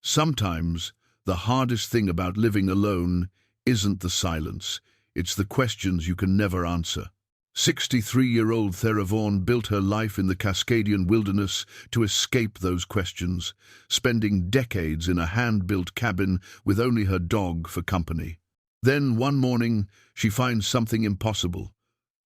Sometimes, the hardest thing about living alone isn't the silence, it's the questions you can never answer. 63-year-old Thera Vaughn built her life in the Cascadian wilderness to escape those questions, spending decades in a hand-built cabin with only her dog for company. Then, one morning, she finds something impossible.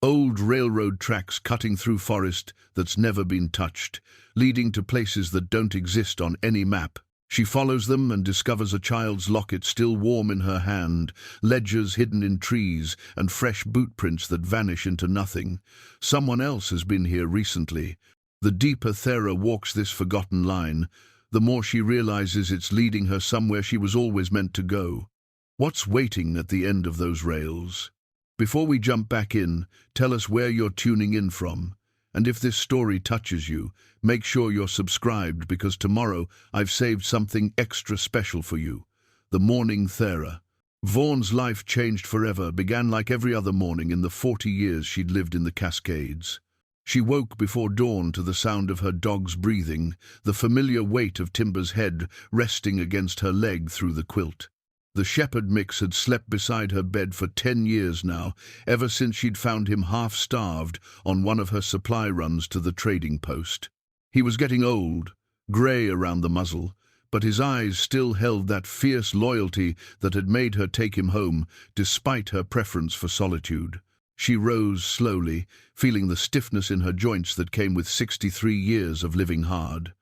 Old railroad tracks cutting through forest that's never been touched, leading to places that don't exist on any map. She follows them and discovers a child's locket still warm in her hand, ledgers hidden in trees, and fresh bootprints that vanish into nothing. Someone else has been here recently. The deeper Thera walks this forgotten line, the more she realizes it's leading her somewhere she was always meant to go. What's waiting at the end of those rails? Before we jump back in, tell us where you're tuning in from. And if this story touches you, make sure you're subscribed because tomorrow I've saved something extra special for you. The Morning Thera. Vaughn's life changed forever, began like every other morning in the 40 years she'd lived in the Cascades. She woke before dawn to the sound of her dog's breathing, the familiar weight of Timber's head resting against her leg through the quilt. The shepherd mix had slept beside her bed for 10 years now, ever since she'd found him half-starved on one of her supply runs to the trading post. He was getting old, grey around the muzzle, but his eyes still held that fierce loyalty that had made her take him home, despite her preference for solitude. She rose slowly, feeling the stiffness in her joints that came with 63 years of living hard.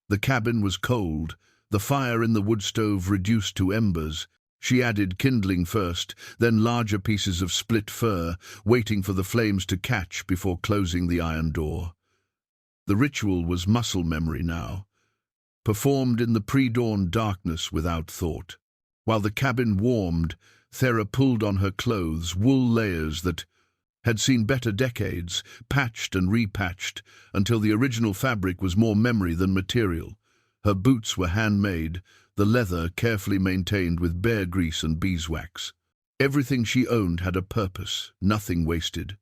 The cabin was cold, the fire in the wood stove reduced to embers. She added kindling first, then larger pieces of split fir, waiting for the flames to catch before closing the iron door. The ritual was muscle memory now, performed in the pre-dawn darkness without thought. While the cabin warmed, Thera pulled on her clothes, wool layers that had seen better decades, patched and repatched, until the original fabric was more memory than material. Her boots were handmade, the leather carefully maintained with bear grease and beeswax. Everything she owned had a purpose, nothing wasted.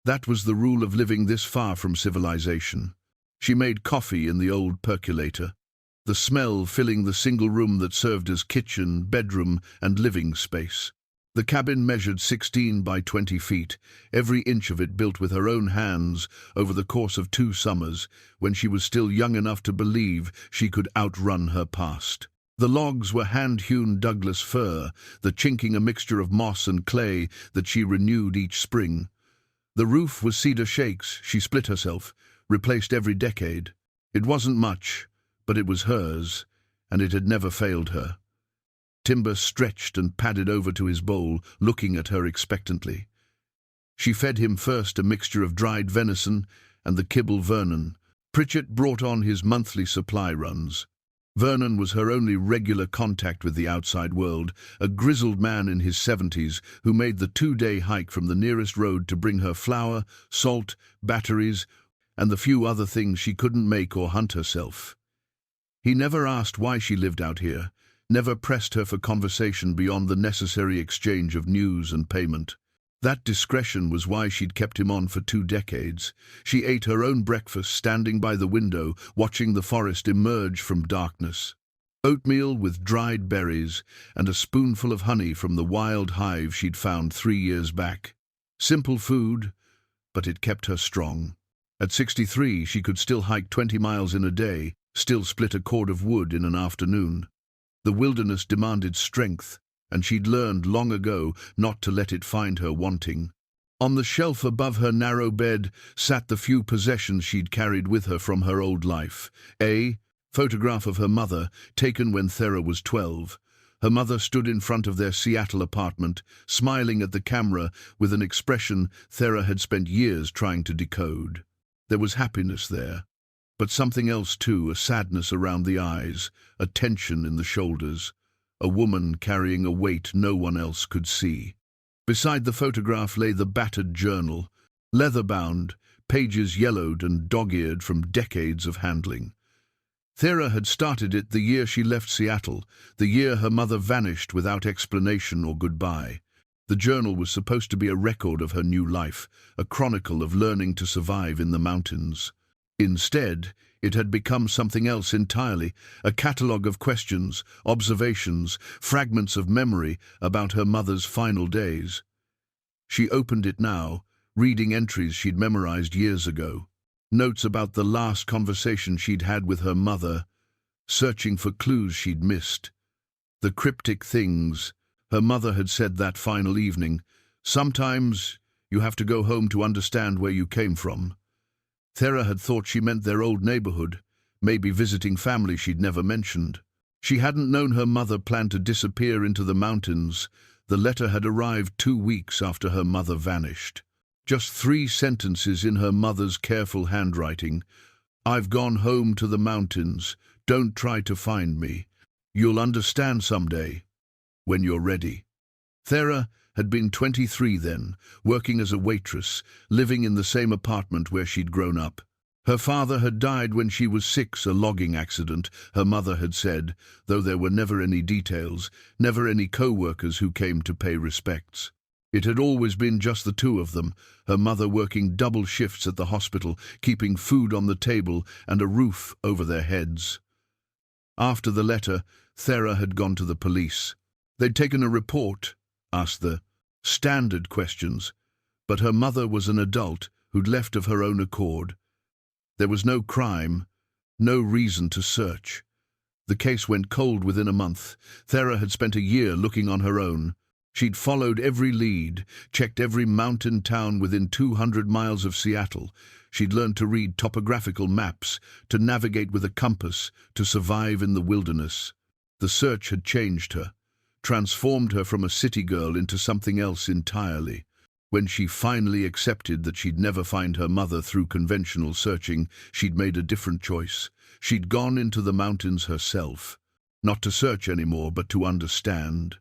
That was the rule of living this far from civilization. She made coffee in the old percolator, the smell filling the single room that served as kitchen, bedroom, and living space. The cabin measured 16 by 20 feet, every inch of it built with her own hands over the course of 2 summers, when she was still young enough to believe she could outrun her past. The logs were hand-hewn Douglas fir, the chinking a mixture of moss and clay that she renewed each spring. The roof was cedar shakes she split herself, replaced every decade. It wasn't much, but it was hers, and it had never failed her. Timber stretched and padded over to his bowl, looking at her expectantly. She fed him first a mixture of dried venison and the kibble Vernon. Pritchett brought on his monthly supply runs. Vernon was her only regular contact with the outside world, a grizzled man in his 70s who made the 2-day hike from the nearest road to bring her flour, salt, batteries, and the few other things she couldn't make or hunt herself. He never asked why she lived out here, never pressed her for conversation beyond the necessary exchange of news and payment. That discretion was why she'd kept him on for 2 decades. She ate her own breakfast standing by the window, watching the forest emerge from darkness. Oatmeal with dried berries and a spoonful of honey from the wild hive she'd found 3 years back. Simple food, but it kept her strong. At 63, she could still hike 20 miles in a day, still split a cord of wood in an afternoon. The wilderness demanded strength, and she'd learned long ago not to let it find her wanting. On the shelf above her narrow bed sat the few possessions she'd carried with her from her old life. A photograph of her mother, taken when Thera was 12. Her mother stood in front of their Seattle apartment, smiling at the camera with an expression Thera had spent years trying to decode. There was happiness there, but something else too, a sadness around the eyes, a tension in the shoulders, a woman carrying a weight no one else could see. Beside the photograph lay the battered journal, leather-bound, pages yellowed and dog-eared from decades of handling. Thera had started it the year she left Seattle, the year her mother vanished without explanation or goodbye. The journal was supposed to be a record of her new life, a chronicle of learning to survive in the mountains. Instead, it had become something else entirely, a catalogue of questions, observations, fragments of memory about her mother's final days. She opened it now, reading entries she'd memorized years ago, notes about the last conversation she'd had with her mother, searching for clues she'd missed. The cryptic things her mother had said that final evening. Sometimes you have to go home to understand where you came from. Thera had thought she meant their old neighborhood, maybe visiting family she'd never mentioned. She hadn't known her mother planned to disappear into the mountains. The letter had arrived 2 weeks after her mother vanished. Just 3 sentences in her mother's careful handwriting. "I've gone home to the mountains. Don't try to find me. You'll understand someday, when you're ready." Thera had been 23 then, working as a waitress, living in the same apartment where she'd grown up. Her father had died when she was 6, a logging accident, her mother had said, though there were never any details, never any co-workers who came to pay respects. It had always been just the 2 of them, her mother working double shifts at the hospital, keeping food on the table and a roof over their heads. After the letter, Thera had gone to the police. They'd taken a report, asked the standard questions, but her mother was an adult who'd left of her own accord. There was no crime, no reason to search. The case went cold within a month. Thera had spent a year looking on her own. She'd followed every lead, checked every mountain town within 200 miles of Seattle. She'd learned to read topographical maps, to navigate with a compass, to survive in the wilderness. The search had changed her, transformed her from a city girl into something else entirely. When she finally accepted that she'd never find her mother through conventional searching, she'd made a different choice. She'd gone into the mountains herself, not to search anymore, but to understand.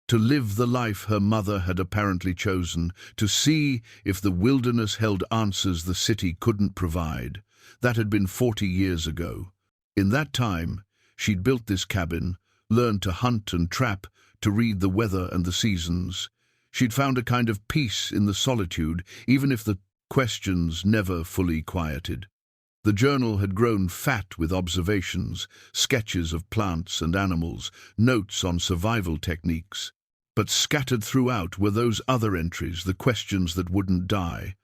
To live the life her mother had apparently chosen, to see if the wilderness held answers the city couldn't provide. That had been 40 years ago. In that time, she'd built this cabin, learned to hunt and trap, to read the weather and the seasons. She'd found a kind of peace in the solitude, even if the questions never fully quieted. The journal had grown fat with observations, sketches of plants and animals, notes on survival techniques. But scattered throughout were those other entries, the questions that wouldn't die.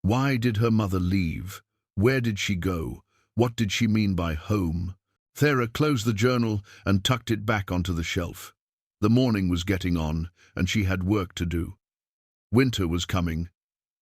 Why did her mother leave? Where did she go? What did she mean by home? Thera closed the journal and tucked it back onto the shelf. The morning was getting on, and she had work to do. Winter was coming,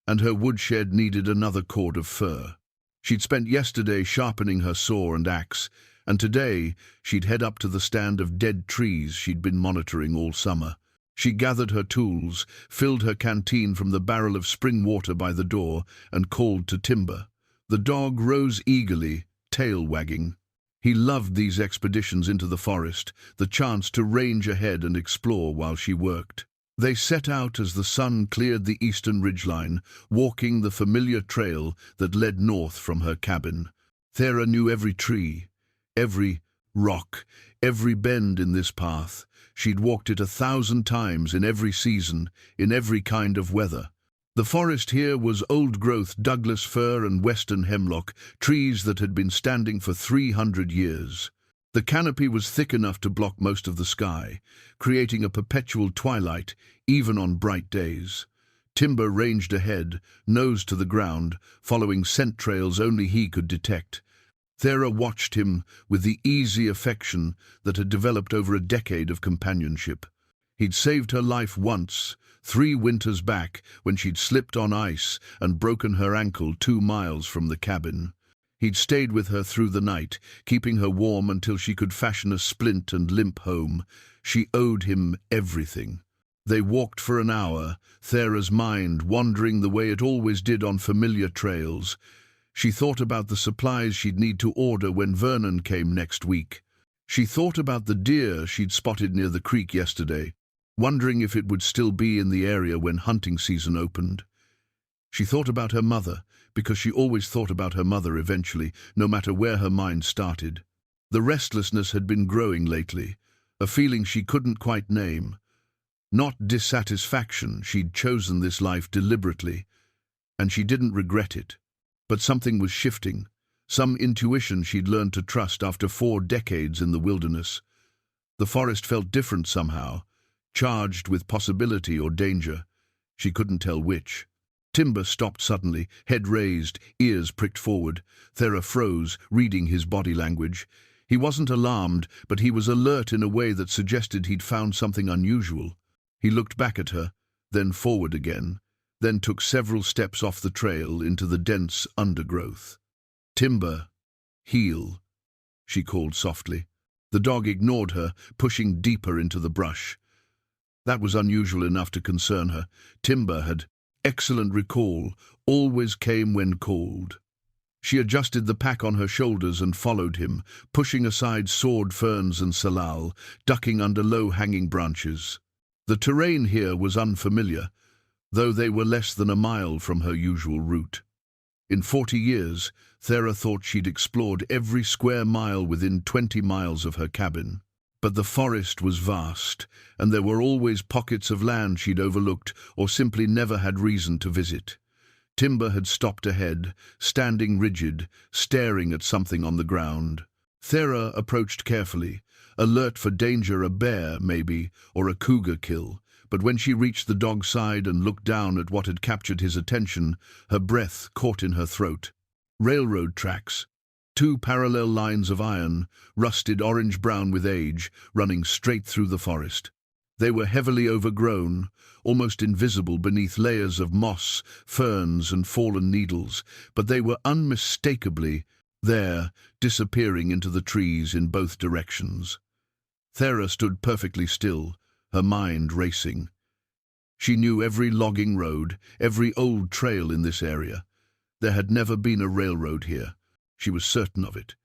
and her woodshed needed another cord of fir. She'd spent yesterday sharpening her saw and axe, and today she'd head up to the stand of dead trees she'd been monitoring all summer. She gathered her tools, filled her canteen from the barrel of spring water by the door, and called to Timber. The dog rose eagerly, tail wagging. He loved these expeditions into the forest, the chance to range ahead and explore while she worked. They set out as the sun cleared the eastern ridgeline, walking the familiar trail that led north from her cabin. Thera knew every tree, every rock, every bend in this path. She'd walked it 1,000 times in every season, in every kind of weather. The forest here was old-growth Douglas fir and western hemlock, trees that had been standing for 300 years. The canopy was thick enough to block most of the sky, creating a perpetual twilight, even on bright days. Timber ranged ahead, nose to the ground, following scent trails only he could detect. Thera watched him with the easy affection that had developed over a decade of companionship. He'd saved her life once, 3 winters back, when she'd slipped on ice and broken her ankle 2 miles from the cabin. He'd stayed with her through the night, keeping her warm until she could fashion a splint and limp home. She owed him everything. They walked for an hour, Thera's mind wandering the way it always did on familiar trails. She thought about the supplies she'd need to order when Vernon came next week. She thought about the deer she'd spotted near the creek yesterday, wondering if it would still be in the area when hunting season opened. She thought about her mother, because she always thought about her mother eventually, no matter where her mind started. The restlessness had been growing lately, a feeling she couldn't quite name. Not dissatisfaction, she'd chosen this life deliberately, and she didn't regret it. But something was shifting. some intuition she'd learned to trust after 4 decades in the wilderness. The forest felt different somehow, charged with possibility or danger. She couldn't tell which. Timber stopped suddenly, head raised, ears pricked forward. Thera froze, reading his body language. He wasn't alarmed, but he was alert in a way that suggested he'd found something unusual. He looked back at her, then forward again, then took several steps off the trail into the dense undergrowth. "Timber, heel," she called softly. The dog ignored her, pushing deeper into the brush. That was unusual enough to concern her. Timber had excellent recall, always came when called. She adjusted the pack on her shoulders and followed him, pushing aside sword ferns and salal, ducking under low-hanging branches. The terrain here was unfamiliar, though they were less than a mile from her usual route. In 40 years, Thera thought she'd explored every square mile within 20 miles of her cabin. But the forest was vast, and there were always pockets of land she'd overlooked or simply never had reason to visit. Timber had stopped ahead, standing rigid, staring at something on the ground. Thera approached carefully, alert for danger, a bear, maybe, or a cougar kill. But when she reached the dog's side and looked down at what had captured his attention, her breath caught in her throat. Railroad tracks. 2 parallel lines of iron, rusted orange-brown with age, running straight through the forest. They were heavily overgrown, almost invisible beneath layers of moss, ferns, and fallen needles, but they were unmistakably there, disappearing into the trees in both directions. Thera stood perfectly still, her mind racing. She knew every logging road, every old trail in this area. There had never been a railroad here. She was certain of it.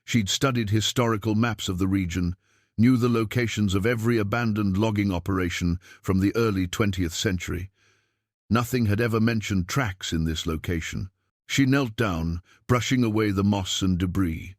She'd studied historical maps of the region, knew the locations of every abandoned logging operation from the early 20th century. Nothing had ever mentioned tracks in this location. She knelt down, brushing away the moss and debris.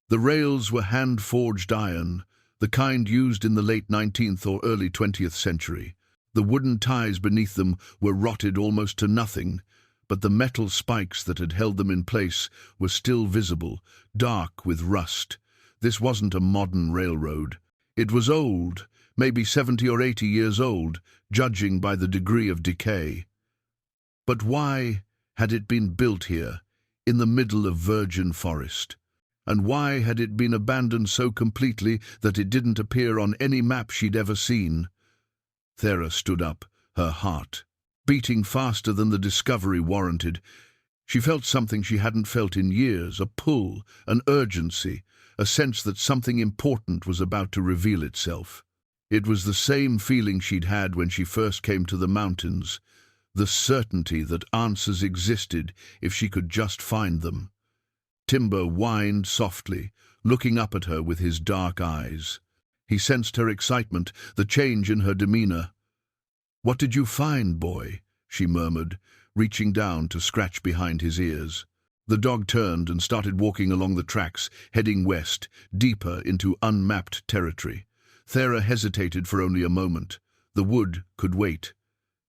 The rails were hand-forged iron, the kind used in the late 19th or early 20th century. The wooden ties beneath them were rotted almost to nothing, but the metal spikes that had held them in place were still visible, dark with rust. This wasn't a modern railroad. It was old, maybe 70 or 80 years old, judging by the degree of decay. But why had it been built here, in the middle of virgin forest? And why had it been abandoned so completely that it didn't appear on any map she'd ever seen? Thera stood up, her heart beating faster than the discovery warranted. She felt something she hadn't felt in years, a pull, an urgency, a sense that something important was about to reveal itself. It was the same feeling she'd had when she first came to the mountains, the certainty that answers existed if she could just find them. Timber whined softly, looking up at her with his dark eyes. He sensed her excitement, the change in her demeanor. "What did you find, boy?" she murmured, reaching down to scratch behind his ears. The dog turned and started walking along the tracks, heading west, deeper into unmapped territory. Thera hesitated for only a moment. The wood could wait.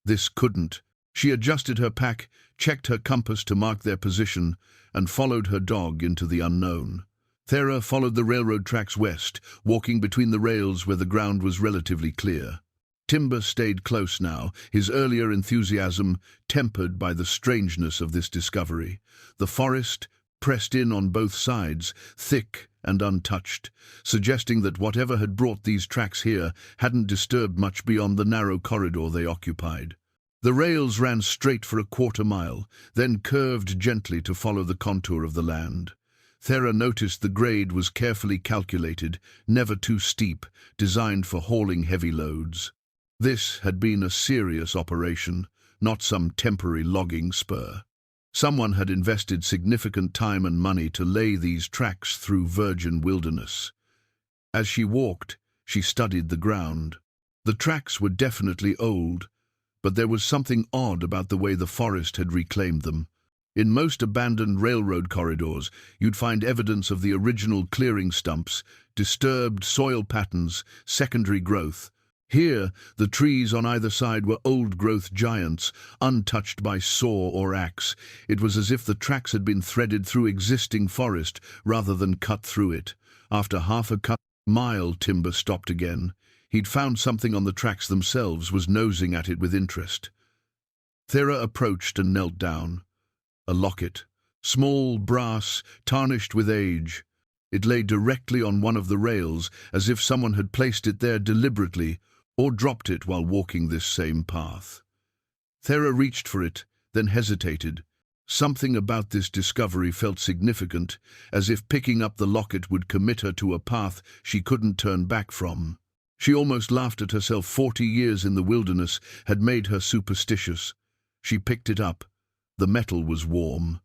This couldn't. She adjusted her pack, checked her compass to mark their position, and followed her dog into the unknown. Thera followed the railroad tracks west, walking between the rails where the ground was relatively clear. Timber stayed close now, his earlier enthusiasm tempered by the strangeness of this discovery. The forest pressed in on both sides, thick and untouched, suggesting that whatever had brought these tracks here hadn't disturbed much beyond the narrow corridor they occupied. The rails ran straight for a quarter-mile, then curved gently to follow the contour of the land. Thera noticed the grade was carefully calculated, never too steep, designed for hauling heavy loads. This had been a serious operation, not some temporary logging spur. Someone had invested significant time and money to lay these tracks through virgin wilderness. As she walked, she studied the ground. The tracks were definitely old, but there was something odd about the way the forest had reclaimed them. In most abandoned railroad corridors, you'd find evidence of the original clearing stumps, disturbed soil patterns, secondary growth. Here, the trees on either side were old-growth giants, untouched by saw or axe. It was as if the tracks had been threaded through existing forest rather than cut through it. After half a mile, Timber stopped again. He'd found something on the tracks themselves, was nosing at it with interest. Thera approached and knelt down. A locket, small, brass, tarnished with age. It lay directly on one of the rails, as if someone had placed it there deliberately, or dropped it while walking this same path. Thera reached for it, then hesitated. Something about this discovery felt significant, as if picking up the locket would commit her to a path she couldn't turn back from. She almost laughed at herself. 40 years in the wilderness had made her superstitious. She picked it up. The metal was warm.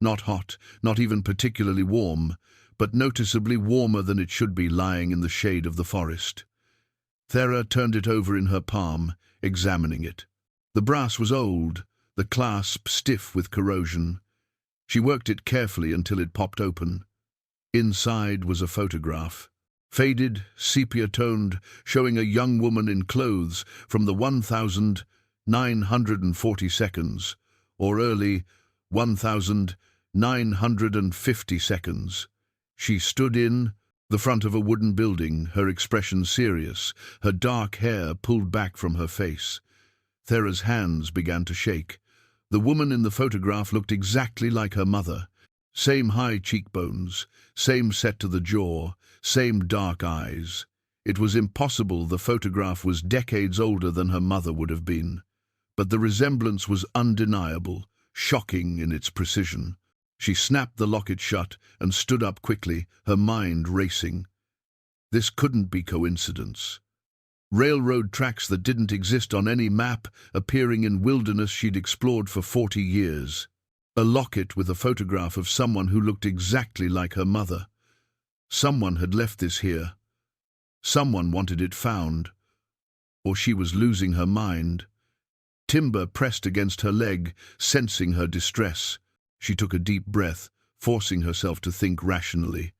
Not hot, not even particularly warm, but noticeably warmer than it should be lying in the shade of the forest. Thera turned it over in her palm, examining it. The brass was old, the clasp stiff with corrosion. She worked it carefully until it popped open. Inside was a photograph, faded, sepia-toned, showing a young woman in clothes from the 1940 seconds, or early 1950 seconds. She stood in the front of a wooden building, her expression serious, her dark hair pulled back from her face. Thera's hands began to shake. The woman in the photograph looked exactly like her mother. Same high cheekbones, same set to the jaw, same dark eyes. It was impossible the photograph was decades older than her mother would have been. But the resemblance was undeniable, shocking in its precision. She snapped the locket shut and stood up quickly, her mind racing. This couldn't be coincidence. Railroad tracks that didn't exist on any map, appearing in wilderness she'd explored for 40 years. A locket with a photograph of someone who looked exactly like her mother. Someone had left this here. Someone wanted it found. Or she was losing her mind. Timber pressed against her leg, sensing her distress. She took a deep breath, forcing herself to think rationally.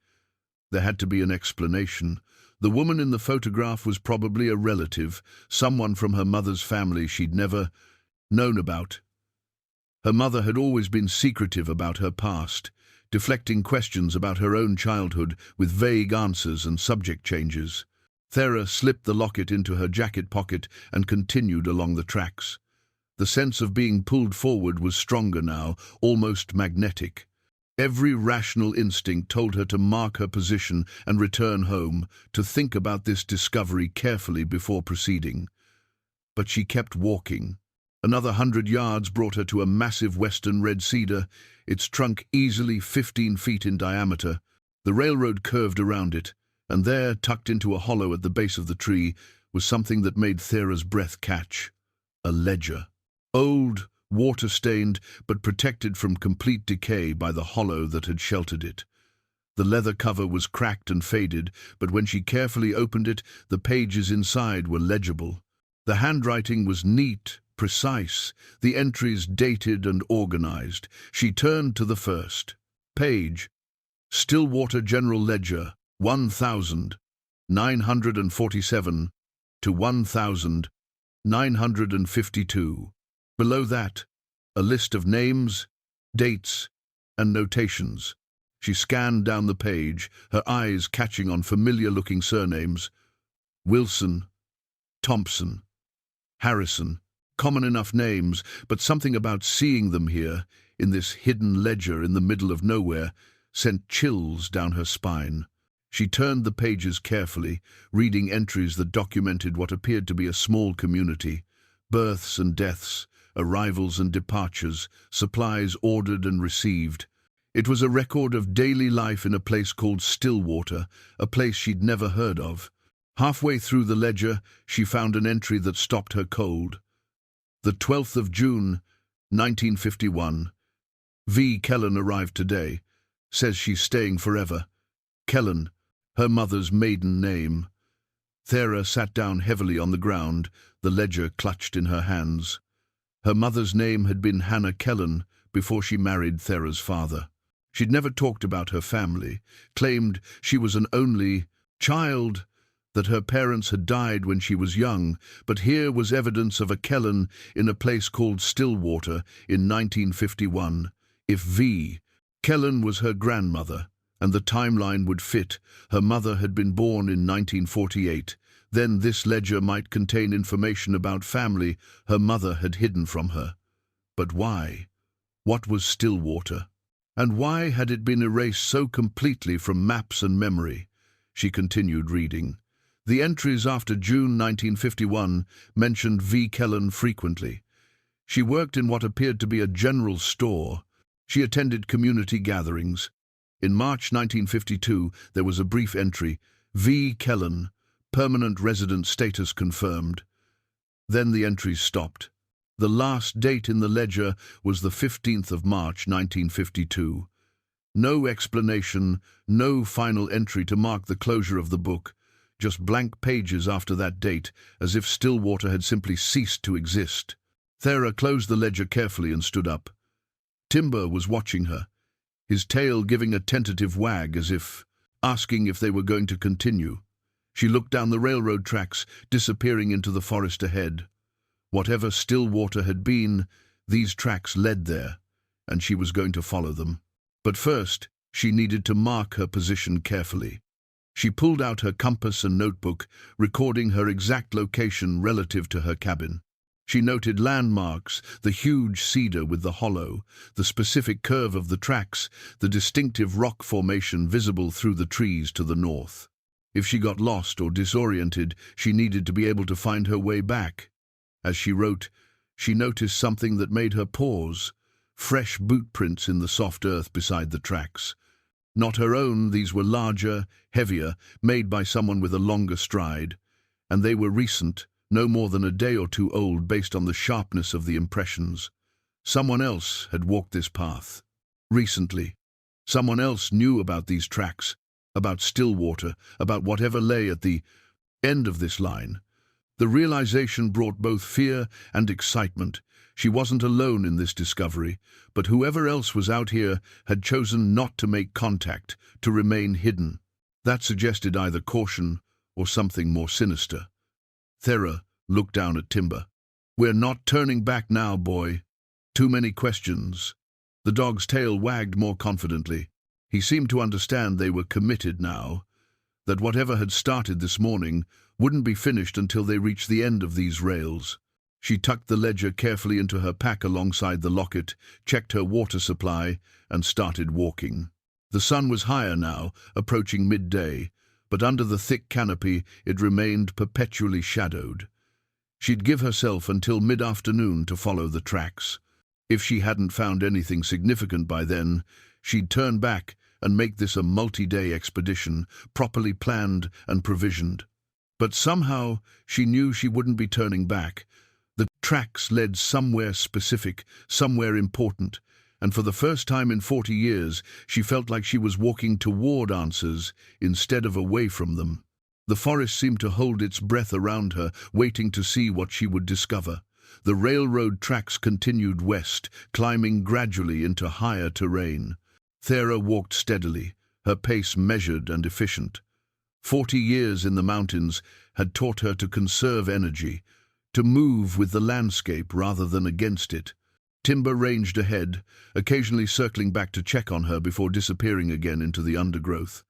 There had to be an explanation. The woman in the photograph was probably a relative, someone from her mother's family she'd never known about. Her mother had always been secretive about her past, deflecting questions about her own childhood with vague answers and subject changes. Thera slipped the locket into her jacket pocket and continued along the tracks. The sense of being pulled forward was stronger now, almost magnetic. Every rational instinct told her to mark her position and return home, to think about this discovery carefully before proceeding. But she kept walking. Another 100 yards brought her to a massive western red cedar, its trunk easily 15 feet in diameter. The railroad curved around it, and there, tucked into a hollow at the base of the tree, was something that made Thera's breath catch. A ledger. Old, water-stained, but protected from complete decay by the hollow that had sheltered it. The leather cover was cracked and faded, but when she carefully opened it, the pages inside were legible. The handwriting was neat, precise, the entries dated and organized. She turned to the first page. Stillwater General Ledger, 1947 to 1952. Below that, a list of names, dates, and notations. She scanned down the page, her eyes catching on familiar-looking surnames. Wilson, Thompson, Harrison. Common enough names, but something about seeing them here, in this hidden ledger in the middle of nowhere, sent chills down her spine. She turned the pages carefully, reading entries that documented what appeared to be a small community. Births and deaths, arrivals and departures, supplies ordered and received. It was a record of daily life in a place called Stillwater, a place she'd never heard of. Halfway through the ledger, she found an entry that stopped her cold. The 12th of June, 1951. V. Kellen arrived today. Says she's staying forever. Kellen, her mother's maiden name. Thera sat down heavily on the ground, the ledger clutched in her hands. Her mother's name had been Hannah Kellen before she married Thera's father. She'd never talked about her family, claimed she was an only child, that her parents had died when she was young, but here was evidence of a Kellen in a place called Stillwater in 1951. If V. Kellen was her grandmother, and the timeline would fit, her mother had been born in 1948, then this ledger might contain information about family her mother had hidden from her. But why? What was Stillwater? And why had it been erased so completely from maps and memory? She continued reading. The entries after June 1951 mentioned V. Kellen frequently. She worked in what appeared to be a general store. She attended community gatherings. In March 1952, there was a brief entry, V. Kellen, permanent resident status confirmed. Then the entries stopped. The last date in the ledger was the 15th of March 1952. No explanation, no final entry to mark the closure of the book, just blank pages after that date, as if Stillwater had simply ceased to exist. Thera closed the ledger carefully and stood up. Timber was watching her, his tail giving a tentative wag as if asking if they were going to continue. She looked down the railroad tracks, disappearing into the forest ahead. Whatever Stillwater had been, these tracks led there, and she was going to follow them. But first, she needed to mark her position carefully. She pulled out her compass and notebook, recording her exact location relative to her cabin. She noted landmarks, the huge cedar with the hollow, the specific curve of the tracks, the distinctive rock formation visible through the trees to the north. If she got lost or disoriented, she needed to be able to find her way back. As she wrote, she noticed something that made her pause, fresh boot prints in the soft earth beside the tracks. Not her own, these were larger, heavier, made by someone with a longer stride, and they were recent, no more than a day or two old based on the sharpness of the impressions. Someone else had walked this path. Recently. Someone else knew about these tracks, about Stillwater, about whatever lay at the end of this line. The realization brought both fear and excitement. She wasn't alone in this discovery, but whoever else was out here had chosen not to make contact, to remain hidden. That suggested either caution or something more sinister. Thera looked down at Timber. "We're not turning back now, boy. Too many questions." The dog's tail wagged more confidently. He seemed to understand they were committed now, that whatever had started this morning wouldn't be finished until they reached the end of these rails. She tucked the ledger carefully into her pack alongside the locket, checked her water supply, and started walking. The sun was higher now, approaching midday, but under the thick canopy it remained perpetually shadowed. She'd give herself until mid-afternoon to follow the tracks. If she hadn't found anything significant by then, she'd turn back and make this a multi-day expedition, properly planned and provisioned. But somehow she knew she wouldn't be turning back. The tracks led somewhere specific, somewhere important, and for the first time in 40 years, she felt like she was walking toward answers instead of away from them. The forest seemed to hold its breath around her, waiting to see what she would discover. The railroad tracks continued west, climbing gradually into higher terrain. Thera walked steadily, her pace measured and efficient. 40 years in the mountains had taught her to conserve energy, to move with the landscape rather than against it. Timber ranged ahead, occasionally circling back to check on her before disappearing again into the undergrowth.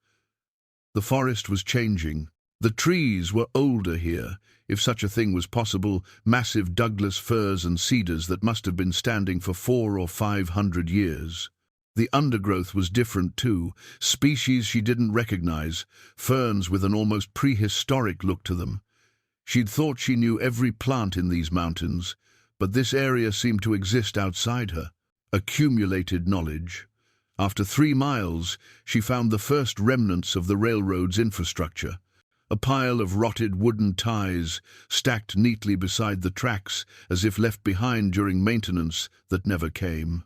The forest was changing. The trees were older here, if such a thing was possible, massive Douglas firs and cedars that must have been standing for 400 or 500 years. The undergrowth was different too, species she didn't recognize, ferns with an almost prehistoric look to them. She'd thought she knew every plant in these mountains, but this area seemed to exist outside her. Accumulated knowledge. After 3 miles, she found the first remnants of the railroad's infrastructure. A pile of rotted wooden ties, stacked neatly beside the tracks as if left behind during maintenance that never came.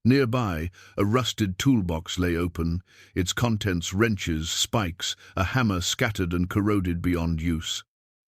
Nearby, a rusted toolbox lay open, its contents wrenches, spikes, a hammer scattered and corroded beyond use.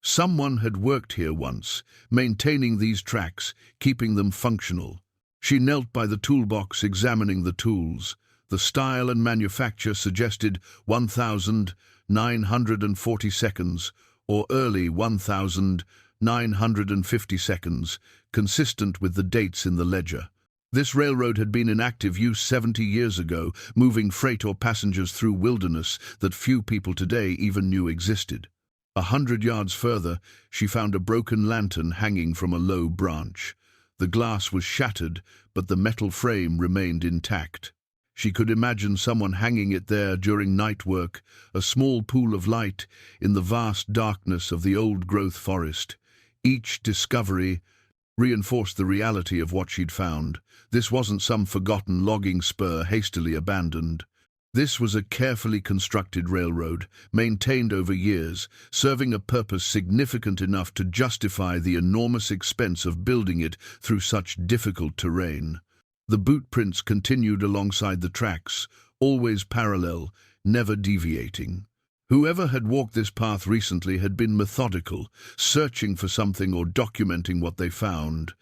Someone had worked here once, maintaining these tracks, keeping them functional. She knelt by the toolbox, examining the tools. The style and manufacture suggested 1,940 seconds, or early 1950 seconds, consistent with the dates in the ledger. This railroad had been in active use 70 years ago, moving freight or passengers through wilderness that few people today even knew existed. 100 yards further, she found a broken lantern hanging from a low branch. The glass was shattered, but the metal frame remained intact. She could imagine someone hanging it there during night work, a small pool of light in the vast darkness of the old-growth forest. Each discovery reinforced the reality of what she'd found. This wasn't some forgotten logging spur hastily abandoned. This was a carefully constructed railroad, maintained over years, serving a purpose significant enough to justify the enormous expense of building it through such difficult terrain. The bootprints continued alongside the tracks, always parallel, never deviating. Whoever had walked this path recently had been methodical, searching for something or documenting what they found.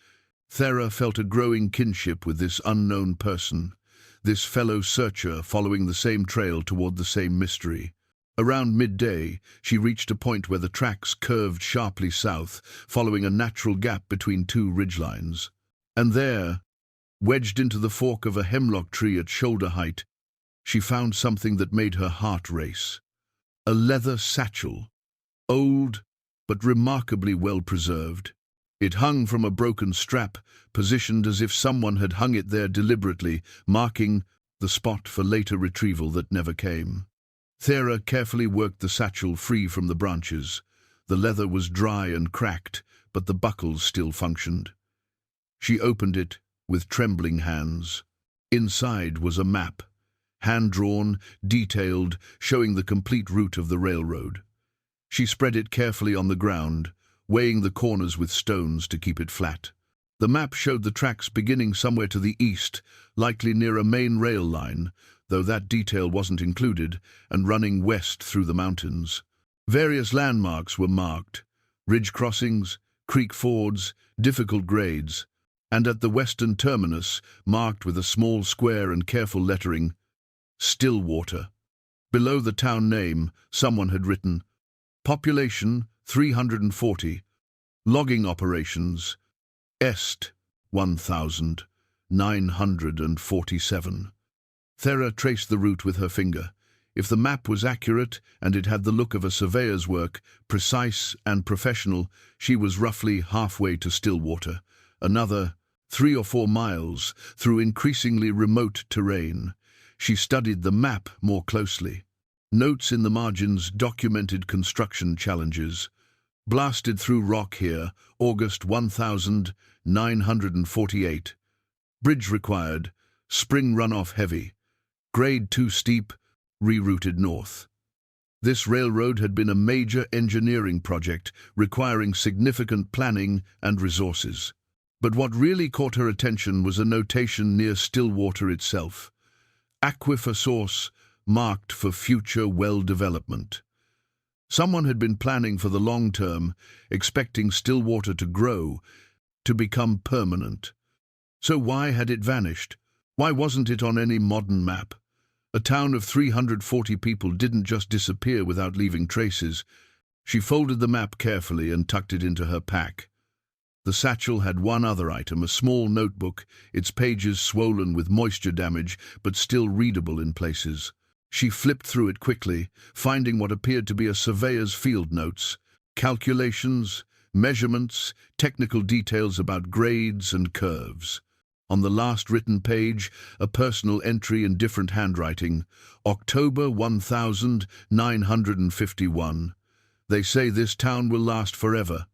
Thera felt a growing kinship with this unknown person, this fellow searcher following the same trail toward the same mystery. Around midday, she reached a point where the tracks curved sharply south, following a natural gap between two ridgelines. And there, wedged into the fork of a hemlock tree at shoulder height, she found something that made her heart race. A leather satchel, old but remarkably well preserved. It hung from a broken strap, positioned as if someone had hung it there deliberately, marking the spot for later retrieval that never came. Thera carefully worked the satchel free from the branches. The leather was dry and cracked, but the buckles still functioned. She opened it with trembling hands. Inside was a map, hand-drawn, detailed, showing the complete route of the railroad. She spread it carefully on the ground, weighing the corners with stones to keep it flat. The map showed the tracks beginning somewhere to the east, likely near a main rail line, though that detail wasn't included, and running west through the mountains. Various landmarks were marked: ridge crossings, creek fords, difficult grades, and at the western terminus, marked with a small square and careful lettering, Stillwater. Below the town name, someone had written, population 340, logging operations, Est 1947. Thera traced the route with her finger. If the map was accurate and it had the look of a surveyor's work, precise and professional, she was roughly halfway to Stillwater, another 3 or 4 miles through increasingly remote terrain. She studied the map more closely. Notes in the margins documented construction challenges. Blasted through rock here, August 1948. Bridge required, spring runoff heavy. Grade too steep, rerouted north. This railroad had been a major engineering project requiring significant planning and resources. But what really caught her attention was a notation near Stillwater itself. Aquifer source marked for future well development. Someone had been planning for the long term, expecting Stillwater to grow, to become permanent. So why had it vanished? Why wasn't it on any modern map? A town of 340 people didn't just disappear without leaving traces. She folded the map carefully and tucked it into her pack. The satchel had one other item, a small notebook, its pages swollen with moisture damage, but still readable in places. She flipped through it quickly, finding what appeared to be a surveyor's field notes, calculations, measurements, technical details about grades and curves. On the last written page, a personal entry in different handwriting, October 1951. They say this town will last forever.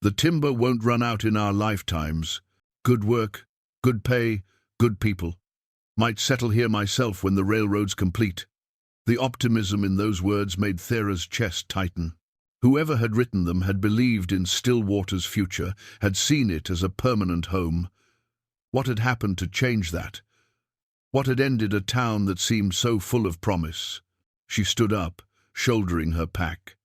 The timber won't run out in our lifetimes. Good work, good pay, good people. Might settle here myself when the railroad's complete. The optimism in those words made Thera's chest tighten. Whoever had written them had believed in Stillwater's future, had seen it as a permanent home. What had happened to change that? What had ended a town that seemed so full of promise? She stood up, shouldering her pack.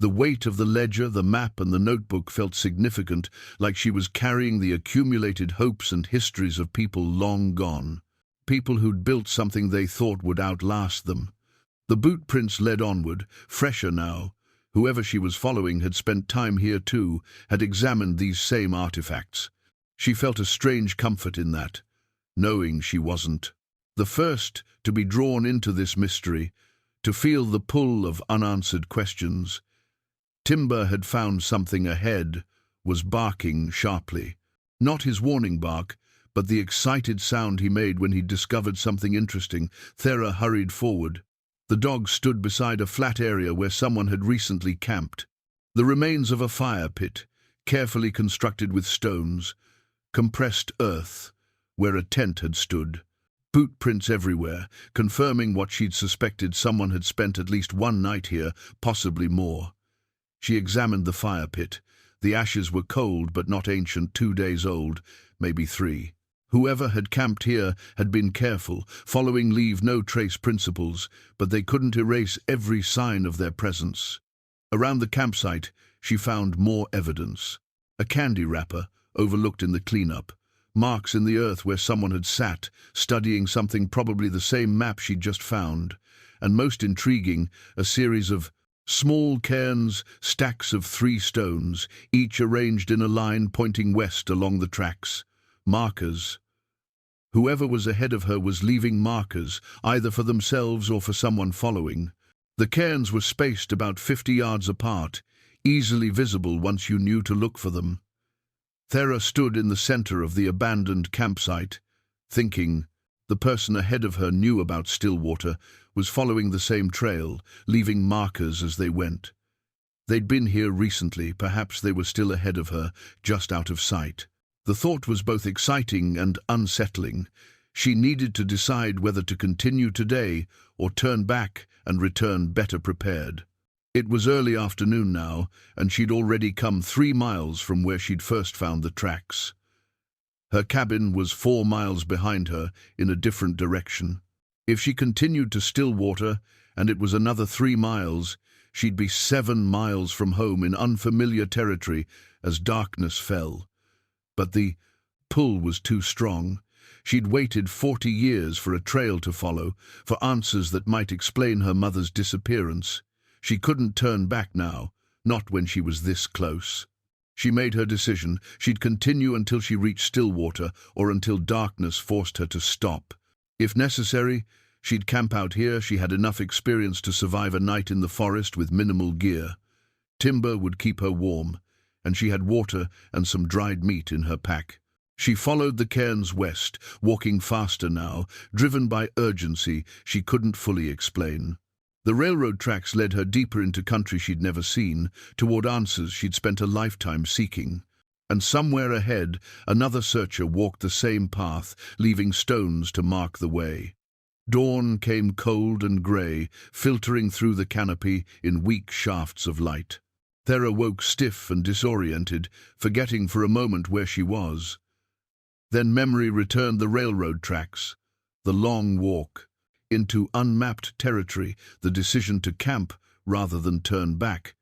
The weight of the ledger, the map, and the notebook felt significant, like she was carrying the accumulated hopes and histories of people long gone. People who'd built something they thought would outlast them. The bootprints led onward, fresher now, Whoever she was following had spent time here too, had examined these same artifacts. She felt a strange comfort in that, knowing she wasn't the first to be drawn into this mystery, to feel the pull of unanswered questions. Timber had found something ahead, was barking sharply. Not his warning bark, but the excited sound he made when he discovered something interesting. Thera hurried forward. The dog stood beside a flat area where someone had recently camped. The remains of a fire pit, carefully constructed with stones, compressed earth, where a tent had stood. Bootprints everywhere, confirming what she'd suspected. Someone had spent at least one night here, possibly more. She examined the fire pit. The ashes were cold but not ancient, 2 days old, maybe 3. Whoever had camped here had been careful, following leave no trace principles, but they couldn't erase every sign of their presence. Around the campsite, she found more evidence. A candy wrapper, overlooked in the cleanup. Marks in the earth where someone had sat, studying something, probably the same map she'd just found. And most intriguing, a series of small cairns, stacks of 3 stones, each arranged in a line pointing west along the tracks. Markers. Whoever was ahead of her was leaving markers, either for themselves or for someone following. The cairns were spaced about 50 yards apart, easily visible once you knew to look for them. Thera stood in the center of the abandoned campsite, thinking. The person ahead of her knew about Stillwater, was following the same trail, leaving markers as they went. They'd been here recently, perhaps they were still ahead of her, just out of sight. The thought was both exciting and unsettling. She needed to decide whether to continue today or turn back and return better prepared. It was early afternoon now, and she'd already come 3 miles from where she'd first found the tracks. Her cabin was 4 miles behind her, in a different direction. If she continued to Stillwater, and it was another 3 miles, she'd be 7 miles from home in unfamiliar territory as darkness fell. But the pull was too strong. She'd waited 40 years for a trail to follow, for answers that might explain her mother's disappearance. She couldn't turn back now, not when she was this close. She made her decision. She'd continue until she reached Stillwater, or until darkness forced her to stop. If necessary, she'd camp out here. She had enough experience to survive a night in the forest with minimal gear. Timber would keep her warm, and she had water and some dried meat in her pack. She followed the cairns west, walking faster now, driven by urgency she couldn't fully explain. The railroad tracks led her deeper into country she'd never seen, toward answers she'd spent a lifetime seeking. And somewhere ahead, another searcher walked the same path, leaving stones to mark the way. Dawn came cold and grey, filtering through the canopy in weak shafts of light. Thera woke stiff and disoriented, forgetting for a moment where she was. Then memory returned. The railroad tracks, the long walk into unmapped territory, the decision to camp rather than turn back.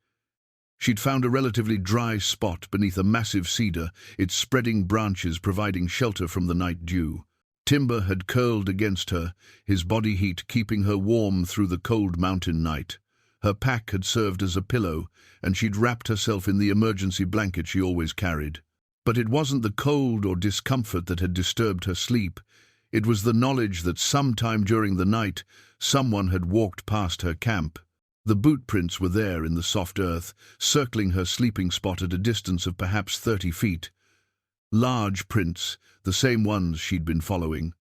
She'd found a relatively dry spot beneath a massive cedar, its spreading branches providing shelter from the night dew. Timber had curled against her, his body heat keeping her warm through the cold mountain night. Her pack had served as a pillow, and she'd wrapped herself in the emergency blanket she always carried. But it wasn't the cold or discomfort that had disturbed her sleep. It was the knowledge that sometime during the night, someone had walked past her camp. The bootprints were there in the soft earth, circling her sleeping spot at a distance of perhaps 30 feet. Large prints, the same ones she'd been following.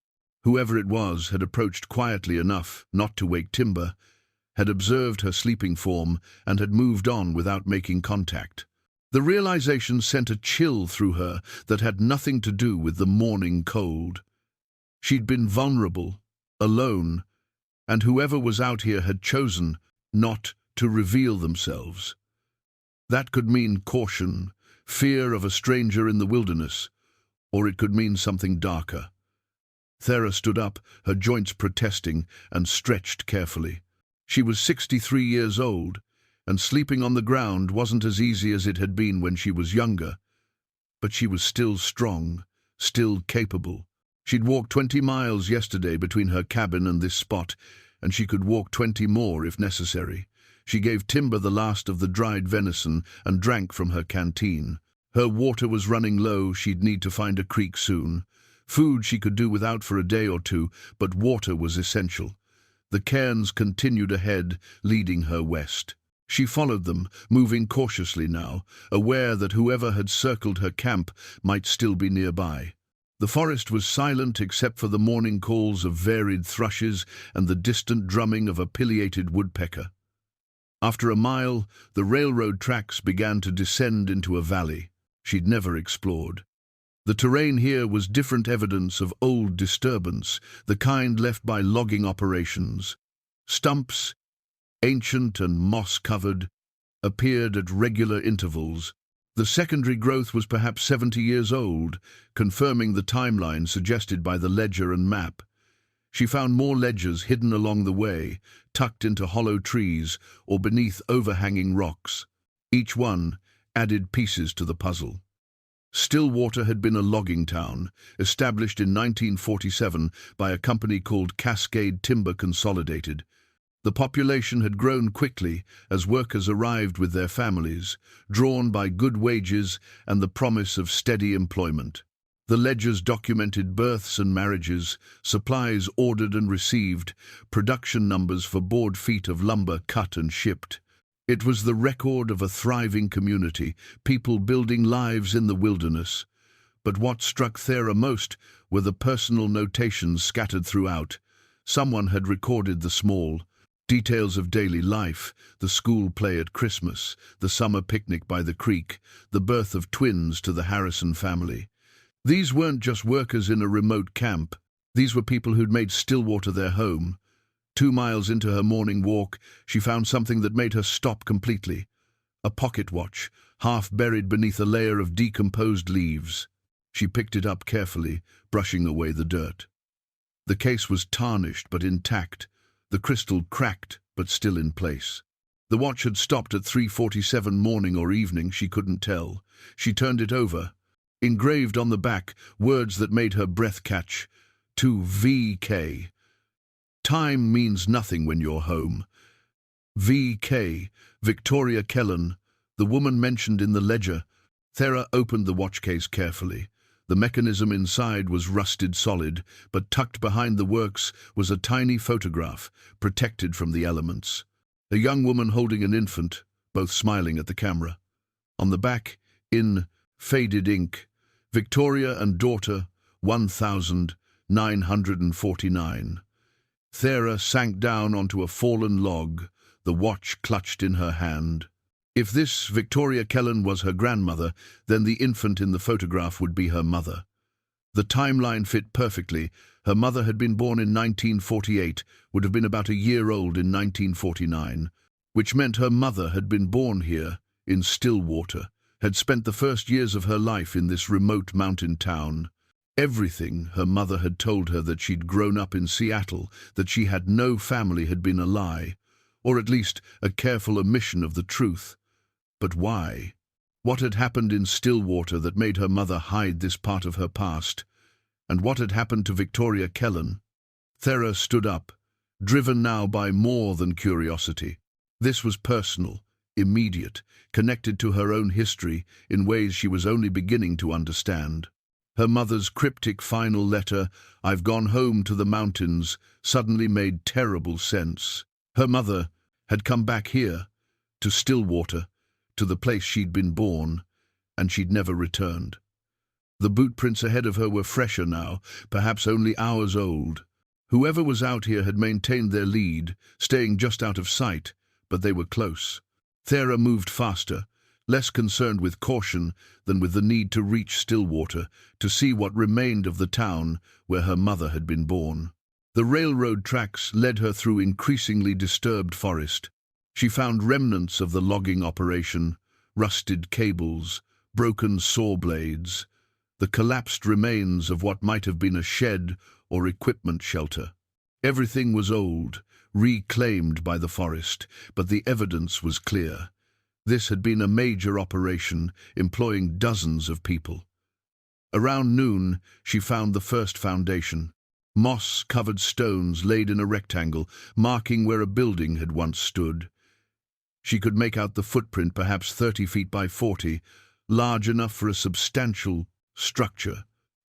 Whoever it was had approached quietly enough not to wake Timber, had observed her sleeping form, and had moved on without making contact. The realization sent a chill through her that had nothing to do with the morning cold. She'd been vulnerable, alone, and whoever was out here had chosen not to reveal themselves. That could mean caution, fear of a stranger in the wilderness, or it could mean something darker. Thera stood up, her joints protesting, and stretched carefully. She was 63 years old, and sleeping on the ground wasn't as easy as it had been when she was younger. But she was still strong, still capable. She'd walked 20 miles yesterday between her cabin and this spot, and she could walk 20 more if necessary. She gave Timber the last of the dried venison and drank from her canteen. Her water was running low, she'd need to find a creek soon. Food she could do without for a day or two, but water was essential. The cairns continued ahead, leading her west. She followed them, moving cautiously now, aware that whoever had circled her camp might still be nearby. The forest was silent except for the morning calls of varied thrushes and the distant drumming of a pileated woodpecker. After a mile, the railroad tracks began to descend into a valley she'd never explored. The terrain here was different evidence of old disturbance, the kind left by logging operations. Stumps, ancient and moss-covered, appeared at regular intervals. The secondary growth was perhaps 70 years old, confirming the timeline suggested by the ledger and map. She found more ledgers hidden along the way, tucked into hollow trees or beneath overhanging rocks. Each one added pieces to the puzzle. Stillwater had been a logging town, established in 1947 by a company called Cascade Timber Consolidated. The population had grown quickly as workers arrived with their families, drawn by good wages and the promise of steady employment. The ledgers documented births and marriages, supplies ordered and received, production numbers for board feet of lumber cut and shipped. It was the record of a thriving community, people building lives in the wilderness. But what struck Thera most were the personal notations scattered throughout. Someone had recorded the small details of daily life, the school play at Christmas, the summer picnic by the creek, the birth of twins to the Harrison family. These weren't just workers in a remote camp. These were people who'd made Stillwater their home. 2 miles into her morning walk, she found something that made her stop completely. A pocket watch, half buried beneath a layer of decomposed leaves. She picked it up carefully, brushing away the dirt. The case was tarnished but intact, the crystal cracked but still in place. The watch had stopped at 3:47 morning or evening, she couldn't tell. She turned it over. Engraved on the back, words that made her breath catch. To VK. Time means nothing when you're home. VK, Victoria Kellen, the woman mentioned in the ledger. Thera opened the watch case carefully. The mechanism inside was rusted solid, but tucked behind the works was a tiny photograph, protected from the elements. A young woman holding an infant, both smiling at the camera. On the back, in faded ink, Victoria and daughter, 1949. Thera sank down onto a fallen log, the watch clutched in her hand. If this Victoria Kellen was her grandmother, then the infant in the photograph would be her mother. The timeline fit perfectly. Her mother had been born in 1948, would have been about a year old in 1949, which meant her mother had been born here, in Stillwater, had spent the first years of her life in this remote mountain town. Everything her mother had told her, that she'd grown up in Seattle, that she had no family, had been a lie, or at least a careful omission of the truth. But why? What had happened in Stillwater that made her mother hide this part of her past? And what had happened to Victoria Kellen? Thera stood up, driven now by more than curiosity. This was personal, immediate, connected to her own history in ways she was only beginning to understand. Her mother's cryptic final letter, "I've gone home to the mountains," suddenly made terrible sense. Her mother had come back here, to Stillwater, to the place she'd been born, and she'd never returned. The bootprints ahead of her were fresher now, perhaps only hours old. Whoever was out here had maintained their lead, staying just out of sight, but they were close. Thera moved faster, less concerned with caution than with the need to reach Stillwater, to see what remained of the town where her mother had been born. The railroad tracks led her through increasingly disturbed forest. She found remnants of the logging operation, rusted cables, broken saw blades, the collapsed remains of what might have been a shed or equipment shelter. Everything was old, reclaimed by the forest, but the evidence was clear. This had been a major operation, employing dozens of people. Around noon, she found the first foundation. Moss-covered stones laid in a rectangle, marking where a building had once stood. She could make out the footprint, perhaps 30 feet by 40, large enough for a substantial structure.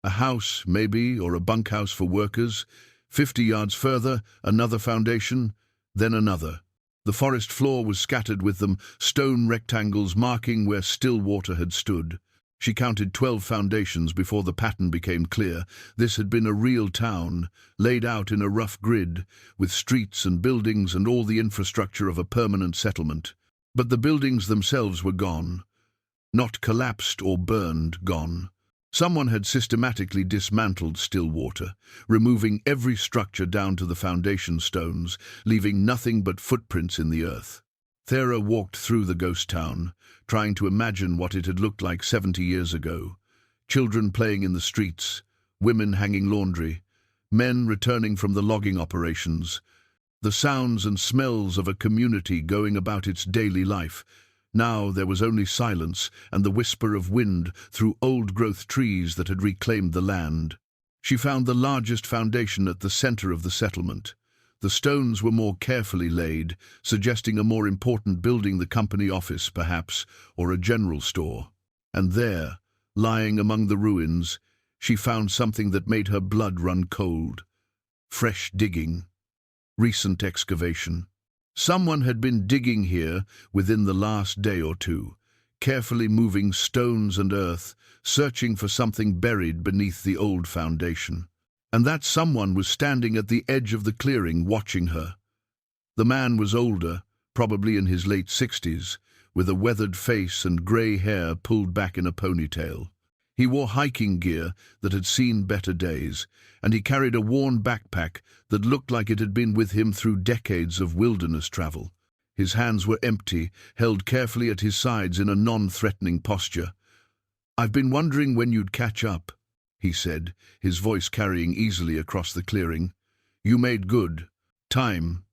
A house, maybe, or a bunkhouse for workers. 50 yards further, another foundation, then another. The forest floor was scattered with them, stone rectangles marking where still water had stood. She counted 12 foundations before the pattern became clear. This had been a real town, laid out in a rough grid, with streets and buildings and all the infrastructure of a permanent settlement. But the buildings themselves were gone. Not collapsed or burned, gone. Someone had systematically dismantled Stillwater, removing every structure down to the foundation stones, leaving nothing but footprints in the earth. Thera walked through the ghost town, trying to imagine what it had looked like 70 years ago. Children playing in the streets, women hanging laundry, men returning from the logging operations, the sounds and smells of a community going about its daily life. Now there was only silence and the whisper of wind through old-growth trees that had reclaimed the land. She found the largest foundation at the center of the settlement. The stones were more carefully laid, suggesting a more important building, the company office, perhaps, or a general store. And there, lying among the ruins, she found something that made her blood run cold. Fresh digging. Recent excavation. Someone had been digging here within the last day or two, carefully moving stones and earth, searching for something buried beneath the old foundation. And that someone was standing at the edge of the clearing, watching her. The man was older, probably in his late 60s, with a weathered face and grey hair pulled back in a ponytail. He wore hiking gear that had seen better days, and he carried a worn backpack that looked like it had been with him through decades of wilderness travel. His hands were empty, held carefully at his sides in a non-threatening posture. "I've been wondering when you'd catch up," he said, his voice carrying easily across the clearing. "You made good time."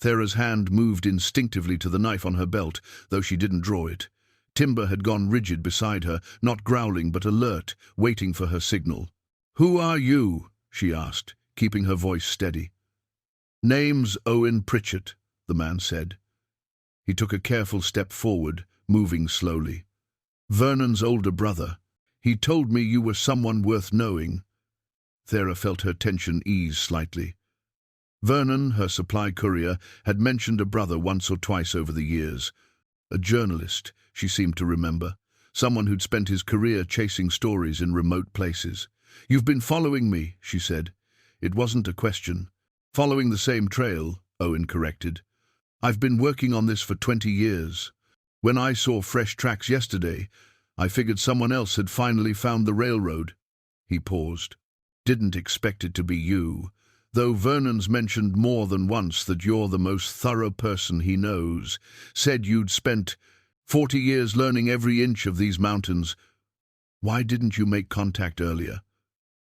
Thera's hand moved instinctively to the knife on her belt, though she didn't draw it. Timber had gone rigid beside her, not growling but alert, waiting for her signal. "Who are you?" she asked, keeping her voice steady. "Name's Owen Pritchett," the man said. He took a careful step forward, moving slowly. "Vernon's older brother. He told me you were someone worth knowing." Thera felt her tension ease slightly. Vernon, her supply courier, had mentioned a brother once or twice over the years. A journalist, she seemed to remember. Someone who'd spent his career chasing stories in remote places. "You've been following me," she said. It wasn't a question. "Following the same trail," Owen corrected. "I've been working on this for 20 years. When I saw fresh tracks yesterday, I figured someone else had finally found the railroad." He paused. "Didn't expect it to be you, though Vernon's mentioned more than once that you're the most thorough person he knows. Said you'd spent 40 years learning every inch of these mountains. Why didn't you make contact earlier?"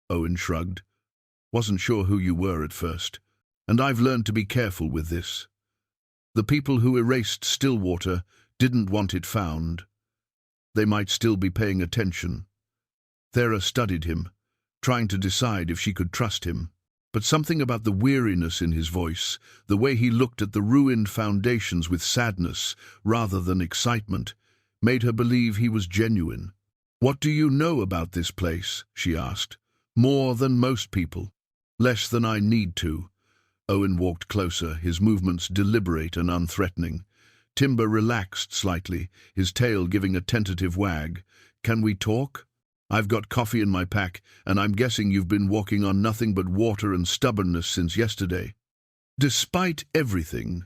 Owen shrugged. "Wasn't sure who you were at first. And I've learned to be careful with this. The people who erased Stillwater didn't want it found. They might still be paying attention." Thera studied him, trying to decide if she could trust him. But something about the weariness in his voice, the way he looked at the ruined foundations with sadness rather than excitement, made her believe he was genuine. "What do you know about this place?" she asked. "More than most people." "Less than I need to." Owen walked closer, his movements deliberate and unthreatening. Timber relaxed slightly, his tail giving a tentative wag. "Can we talk? I've got coffee in my pack, and I'm guessing you've been walking on nothing but water and stubbornness since yesterday." "Despite everything,"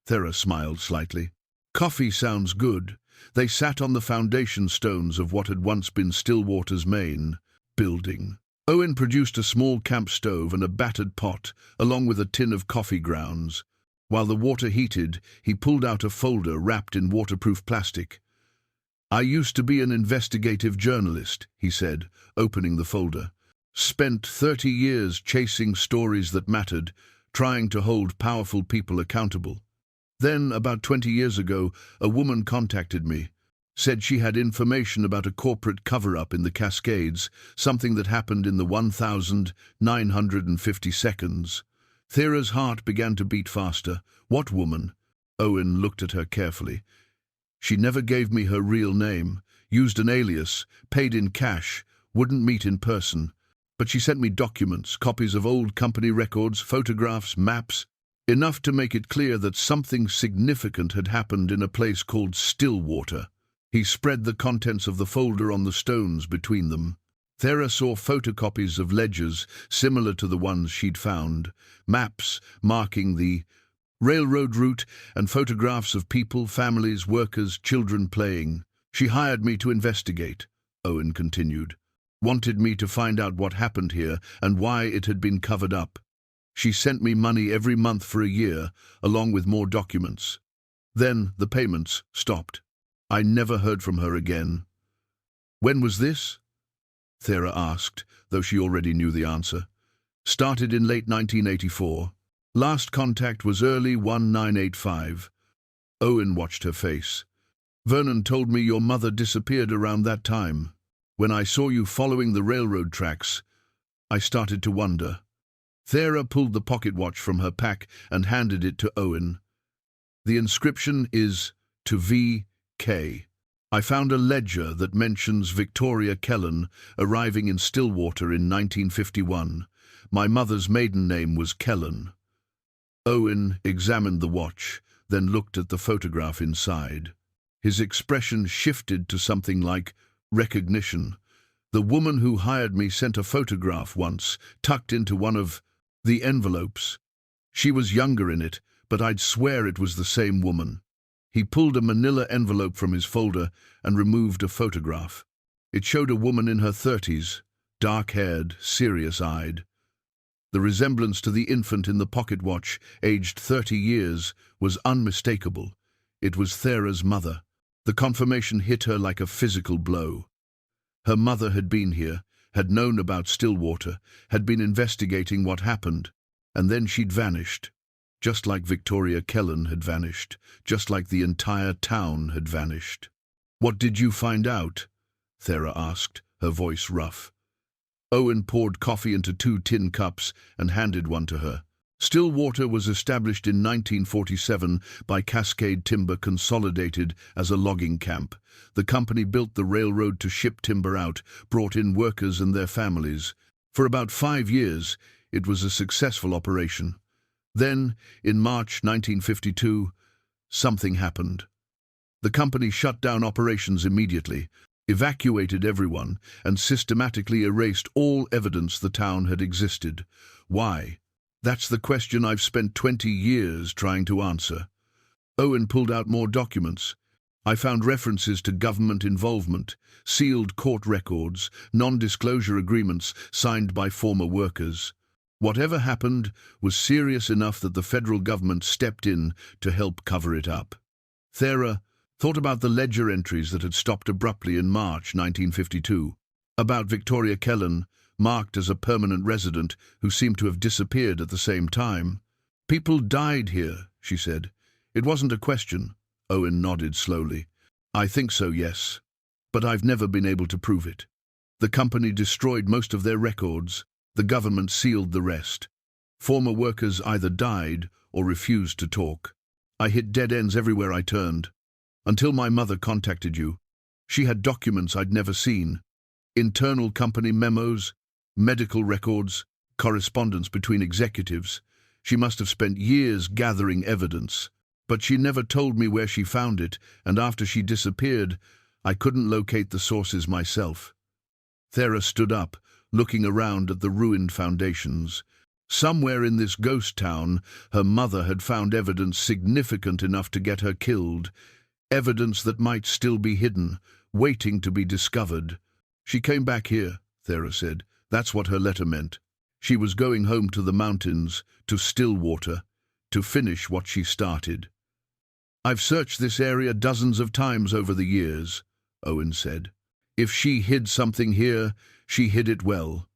Thera smiled slightly. "Coffee sounds good." They sat on the foundation stones of what had once been Stillwater's main building. Owen produced a small camp stove and a battered pot, along with a tin of coffee grounds. While the water heated, he pulled out a folder wrapped in waterproof plastic. "I used to be an investigative journalist," he said, opening the folder. "Spent 30 years chasing stories that mattered, trying to hold powerful people accountable. Then, about 20 years ago, a woman contacted me. Said she had information about a corporate cover-up in the Cascades, something that happened in the 1950 seconds. Thera's heart began to beat faster. What woman? Owen looked at her carefully. She never gave me her real name, used an alias, paid in cash, wouldn't meet in person. But she sent me documents, copies of old company records, photographs, maps, enough to make it clear that something significant had happened in a place called Stillwater. He spread the contents of the folder on the stones between them. Thera saw photocopies of ledgers similar to the ones she'd found, maps marking the railroad route, and photographs of people, families, workers, children playing. She hired me to investigate, Owen continued. Wanted me to find out what happened here and why it had been covered up. She sent me money every month for a year, along with more documents. Then the payments stopped. I never heard from her again. When was this? Thera asked, though she already knew the answer. Started in late 1984. Last contact was early 1985. Owen watched her face. Vernon told me your mother disappeared around that time. When I saw you following the railroad tracks, I started to wonder. Thera pulled the pocket watch from her pack and handed it to Owen. The inscription is to V.K. I found a ledger that mentions Victoria Kellen arriving in Stillwater in 1951. My mother's maiden name was Kellen. Owen examined the watch, then looked at the photograph inside. His expression shifted to something like recognition. The woman who hired me sent a photograph once, tucked into one of the envelopes. She was younger in it, but I'd swear it was the same woman. He pulled a manila envelope from his folder and removed a photograph. It showed a woman in her 30s, dark-haired, serious-eyed. The resemblance to the infant in the pocket watch, aged 30 years, was unmistakable. It was Thera's mother. The confirmation hit her like a physical blow. Her mother had been here, had known about Stillwater, had been investigating what happened, and then she'd vanished. Just like Victoria Kellen had vanished, just like the entire town had vanished. What did you find out? Thera asked, her voice rough. Owen poured coffee into 2 tin cups and handed one to her. Stillwater was established in 1947 by Cascade Timber Consolidated as a logging camp. The company built the railroad to ship timber out, brought in workers and their families. For about 5 years, it was a successful operation. Then, in March 1952, something happened. The company shut down operations immediately, evacuated everyone, and systematically erased all evidence the town had existed. Why? That's the question I've spent 20 years trying to answer. Owen pulled out more documents. I found references to government involvement, sealed court records, non-disclosure agreements signed by former workers. Whatever happened was serious enough that the federal government stepped in to help cover it up. Thera thought about the ledger entries that had stopped abruptly in March 1952, about Victoria Kellen, marked as a permanent resident, who seemed to have disappeared at the same time. People died here, she said. It wasn't a question. Owen nodded slowly. I think so, yes. But I've never been able to prove it. The company destroyed most of their records. The government sealed the rest. Former workers either died or refused to talk. I hit dead ends everywhere I turned. Until my mother contacted you. She had documents I'd never seen. Internal company memos, medical records, correspondence between executives. She must have spent years gathering evidence. But she never told me where she found it, and after she disappeared, I couldn't locate the sources myself. Thera stood up, looking around at the ruined foundations. Somewhere in this ghost town, her mother had found evidence significant enough to get her killed, evidence that might still be hidden, waiting to be discovered. She came back here, Thera said. That's what her letter meant. She was going home to the mountains, to Stillwater, to finish what she started. I've searched this area dozens of times over the years, Owen said. If she hid something here, she hid it well.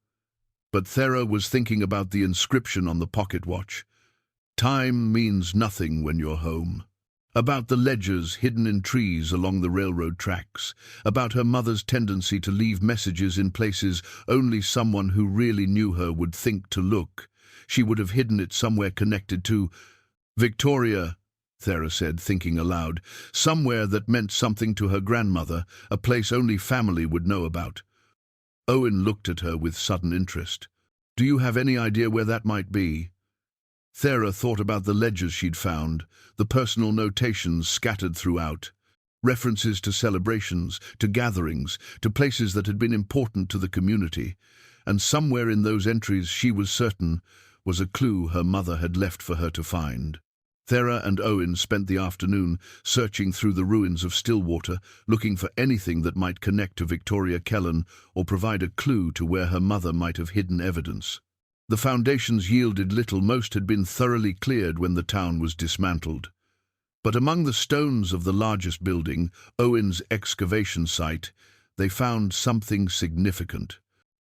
But Thera was thinking about the inscription on the pocket watch. Time means nothing when you're home. About the ledgers hidden in trees along the railroad tracks. About her mother's tendency to leave messages in places only someone who really knew her would think to look. She would have hidden it somewhere connected to Victoria. Thera said, thinking aloud. Somewhere that meant something to her grandmother, a place only family would know about. Owen looked at her with sudden interest. Do you have any idea where that might be? Thera thought about the ledgers she'd found, the personal notations scattered throughout, references to celebrations, to gatherings, to places that had been important to the community, and somewhere in those entries, she was certain, was a clue her mother had left for her to find. Thera and Owen spent the afternoon searching through the ruins of Stillwater, looking for anything that might connect to Victoria Kellen or provide a clue to where her mother might have hidden evidence. The foundations yielded little. Most had been thoroughly cleared when the town was dismantled. But among the stones of the largest building, Owen's excavation site, they found something significant.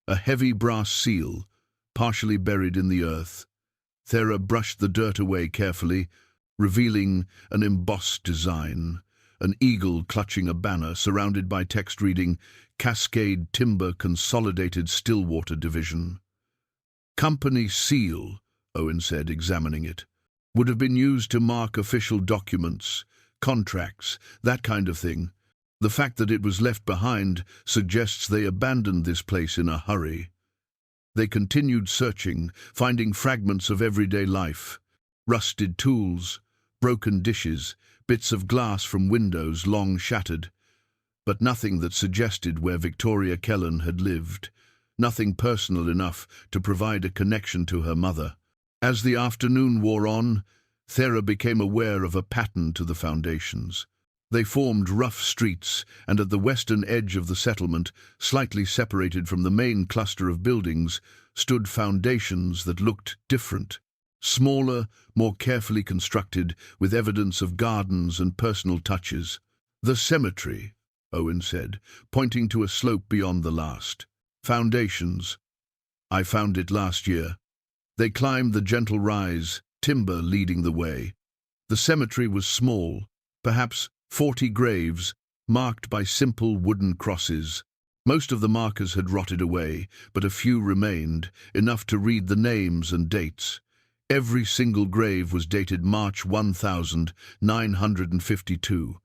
A heavy brass seal, partially buried in the earth. Thera brushed the dirt away carefully, revealing an embossed design, an eagle clutching a banner surrounded by text reading, Cascade Timber Consolidated Stillwater Division. Company seal, Owen said, examining it. Would have been used to mark official documents, contracts, that kind of thing. The fact that it was left behind suggests they abandoned this place in a hurry. They continued searching, finding fragments of everyday life, rusted tools, broken dishes, bits of glass from windows long shattered, but nothing that suggested where Victoria Kellen had lived, nothing personal enough to provide a connection to her mother. As the afternoon wore on, Thera became aware of a pattern to the foundations. They formed rough streets, and at the western edge of the settlement, slightly separated from the main cluster of buildings, stood foundations that looked different. Smaller, more carefully constructed, with evidence of gardens and personal touches. The cemetery, Owen said, pointing to a slope beyond the last. Foundations. I found it last year. They climbed the gentle rise, timber leading the way. The cemetery was small, perhaps 40 graves, marked by simple wooden crosses. Most of the markers had rotted away, but a few remained, enough to read the names and dates. Every single grave was dated March 1952.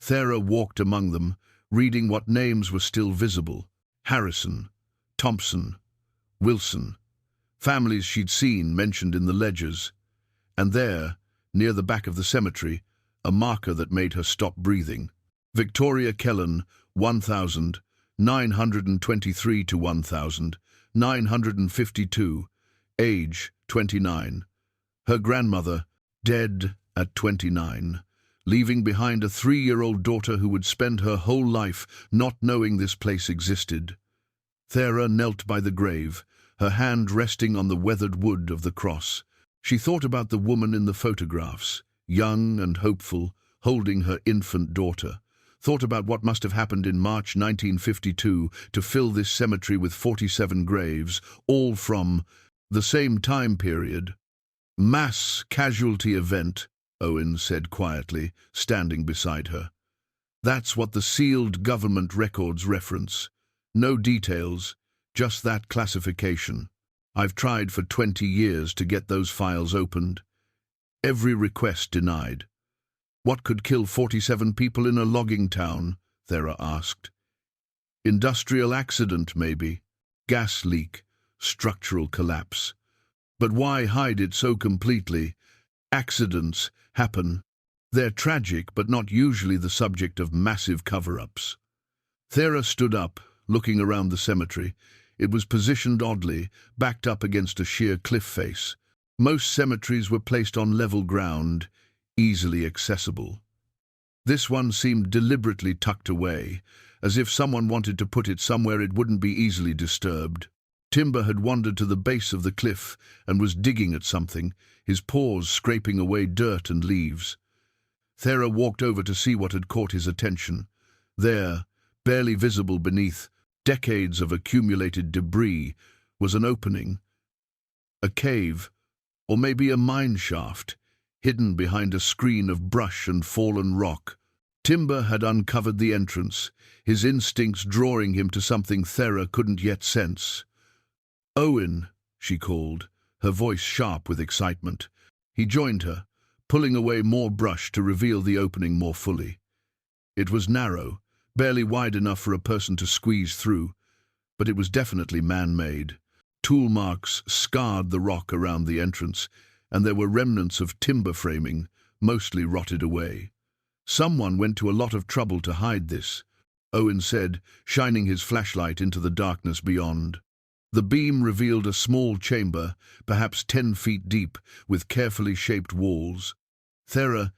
Thera walked among them, reading what names were still visible. Harrison, Thompson, Wilson. Families she'd seen mentioned in the ledgers. And there, near the back of the cemetery, a marker that made her stop breathing. Victoria Kellen, 1923 to 1952, age 29. Her grandmother, dead at 29, leaving behind a 3-year-old daughter who would spend her whole life not knowing this place existed. Thera knelt by the grave, her hand resting on the weathered wood of the cross. She thought about the woman in the photographs, young and hopeful, holding her infant daughter. Thought about what must have happened in March 1952 to fill this cemetery with 47 graves, all from the same time period. Mass casualty event, Owen said quietly, standing beside her. That's what the sealed government records reference. No details, just that classification. I've tried for 20 years to get those files opened. Every request denied. What could kill 47 people in a logging town? Thera asked. Industrial accident, maybe. Gas leak. Structural collapse. But why hide it so completely? Accidents happen. They're tragic, but not usually the subject of massive cover-ups. Thera stood up, looking around the cemetery. It was positioned oddly, backed up against a sheer cliff face. Most cemeteries were placed on level ground, easily accessible. This one seemed deliberately tucked away, as if someone wanted to put it somewhere it wouldn't be easily disturbed. Timber had wandered to the base of the cliff and was digging at something, his paws scraping away dirt and leaves. Thera walked over to see what had caught his attention. There, barely visible beneath decades of accumulated debris, was an opening. A cave, or maybe a mine shaft, hidden behind a screen of brush and fallen rock. Timber had uncovered the entrance, his instincts drawing him to something Thera couldn't yet sense. "Owen," she called, her voice sharp with excitement. He joined her, pulling away more brush to reveal the opening more fully. It was narrow, barely wide enough for a person to squeeze through, but it was definitely man-made. Tool marks scarred the rock around the entrance, and there were remnants of timber framing, mostly rotted away. Someone went to a lot of trouble to hide this, Owen said, shining his flashlight into the darkness beyond. The beam revealed a small chamber, perhaps 10 feet deep, with carefully shaped walls. Thera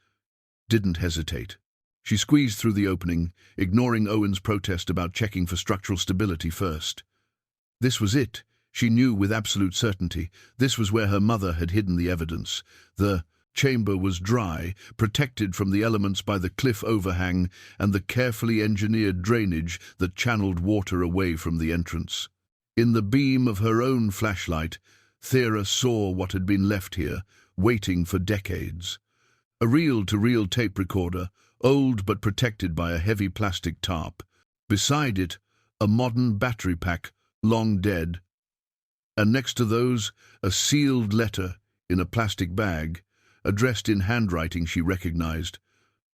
didn't hesitate. She squeezed through the opening, ignoring Owen's protest about checking for structural stability first. This was it. She knew with absolute certainty. This was where her mother had hidden the evidence. The chamber was dry, protected from the elements by the cliff overhang and the carefully engineered drainage that channeled water away from the entrance. In the beam of her own flashlight, Thera saw what had been left here, waiting for decades. A reel-to-reel tape recorder, old but protected by a heavy plastic tarp. Beside it, a modern battery pack, long dead. And next to those, a sealed letter in a plastic bag, addressed in handwriting she recognized.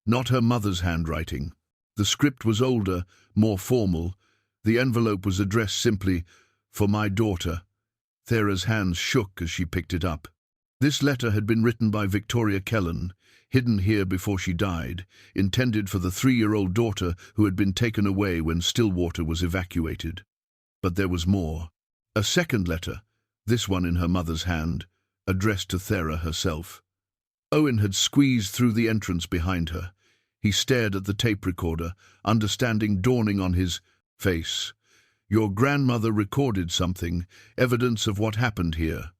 Not her mother's handwriting. The script was older, more formal. The envelope was addressed simply, "For my daughter." Thera's hands shook as she picked it up. This letter had been written by Victoria Kellen, hidden here before she died, intended for the 3-year-old daughter who had been taken away when Stillwater was evacuated. But there was more. A second letter, this one in her mother's hand, addressed to Thera herself. Owen had squeezed through the entrance behind her. He stared at the tape recorder, understanding dawning on his face. "Your grandmother recorded something, evidence of what happened here."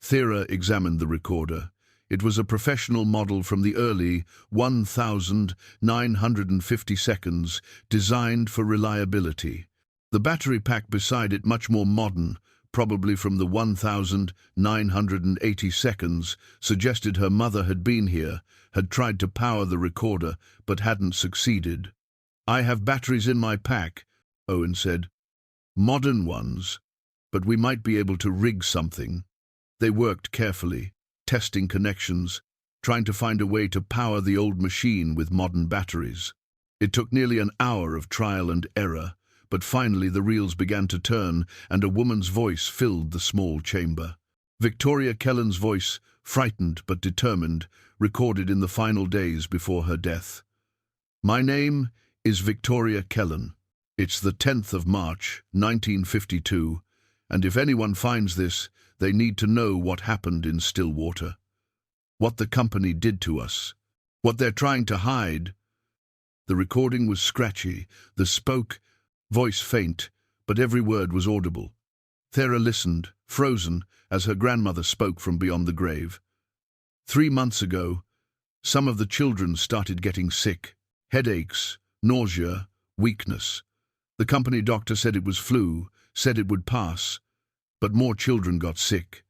Thera examined the recorder. It was a professional model from the early 1950 seconds, designed for reliability. The battery pack beside it much more modern, probably from the 1980 seconds, suggested her mother had been here, had tried to power the recorder, but hadn't succeeded. "I have batteries in my pack," Owen said. "Modern ones, but we might be able to rig something." They worked carefully, testing connections, trying to find a way to power the old machine with modern batteries. It took nearly an hour of trial and error, but finally the reels began to turn and a woman's voice filled the small chamber. Victoria Kellen's voice, frightened but determined, recorded in the final days before her death. "My name is Victoria Kellen. It's the 10th of March, 1952, and if anyone finds this, they need to know what happened in Stillwater. What the company did to us. What they're trying to hide." The recording was scratchy, the voice faint, but every word was audible. Thera listened, frozen, as her grandmother spoke from beyond the grave. 3 months ago, some of the children started getting sick. Headaches, nausea, weakness. The company doctor said it was flu, said it would pass. But more children got sick.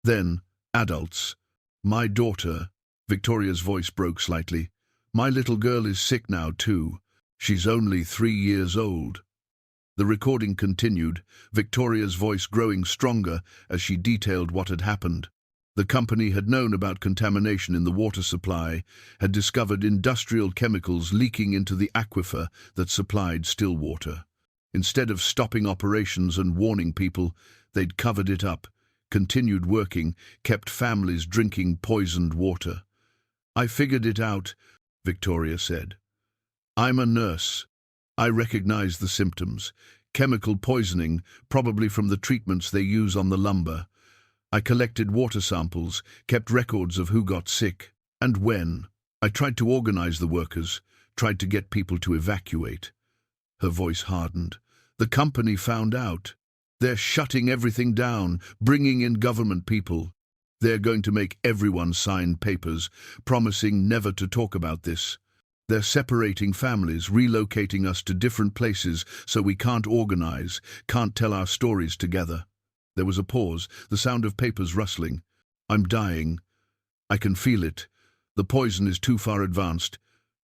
Then, adults. "My daughter," Victoria's voice broke slightly. "My little girl is sick now too. She's only 3 years old." The recording continued, Victoria's voice growing stronger as she detailed what had happened. The company had known about contamination in the water supply, had discovered industrial chemicals leaking into the aquifer that supplied Stillwater. Instead of stopping operations and warning people, they'd covered it up, continued working, kept families drinking poisoned water. "I figured it out," Victoria said. "I'm a nurse. I recognize the symptoms. Chemical poisoning, probably from the treatments they use on the lumber. I collected water samples, kept records of who got sick, and when. I tried to organize the workers, tried to get people to evacuate." Her voice hardened. "The company found out. They're shutting everything down, bringing in government people. They're going to make everyone sign papers, promising never to talk about this. They're separating families, relocating us to different places so we can't organize, can't tell our stories together." There was a pause, the sound of papers rustling. "I'm dying. I can feel it. The poison is too far advanced,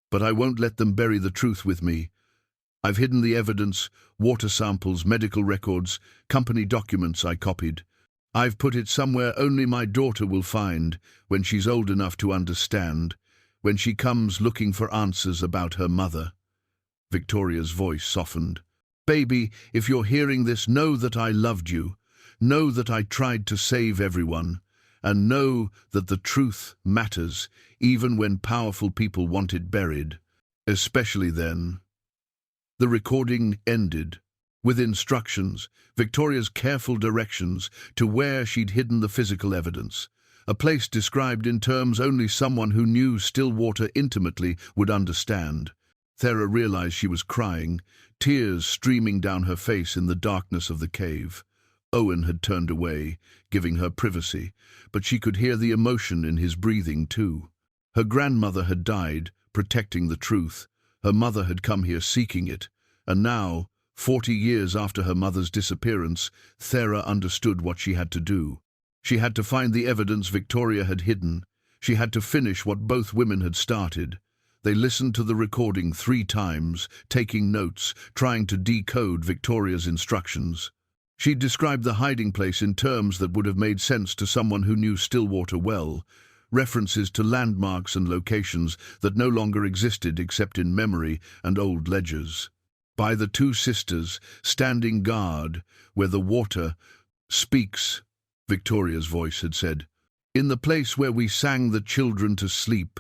but I won't let them bury the truth with me. I've hidden the evidence, water samples, medical records, company documents I copied. I've put it somewhere only my daughter will find when she's old enough to understand, when she comes looking for answers about her mother." Victoria's voice softened. "Baby, if you're hearing this, know that I loved you. Know that I tried to save everyone. And know that the truth matters, even when powerful people want it buried. Especially then." The recording ended, with instructions, Victoria's careful directions, to where she'd hidden the physical evidence. A place described in terms only someone who knew Stillwater intimately would understand. Thera realized she was crying, tears streaming down her face in the darkness of the cave. Owen had turned away, giving her privacy, but she could hear the emotion in his breathing too. Her grandmother had died, protecting the truth. Her mother had come here seeking it, and now, 40 years after her mother's disappearance, Thera understood what she had to do. She had to find the evidence Victoria had hidden. She had to finish what both women had started. They listened to the recording 3 times, taking notes, trying to decode Victoria's instructions. She described the hiding place in terms that would have made sense to someone who knew Stillwater well, references to landmarks and locations that no longer existed except in memory and old ledgers. "By the 2 sisters, standing guard, where the water speaks," Victoria's voice had said. "In the place where we sang the children to sleep."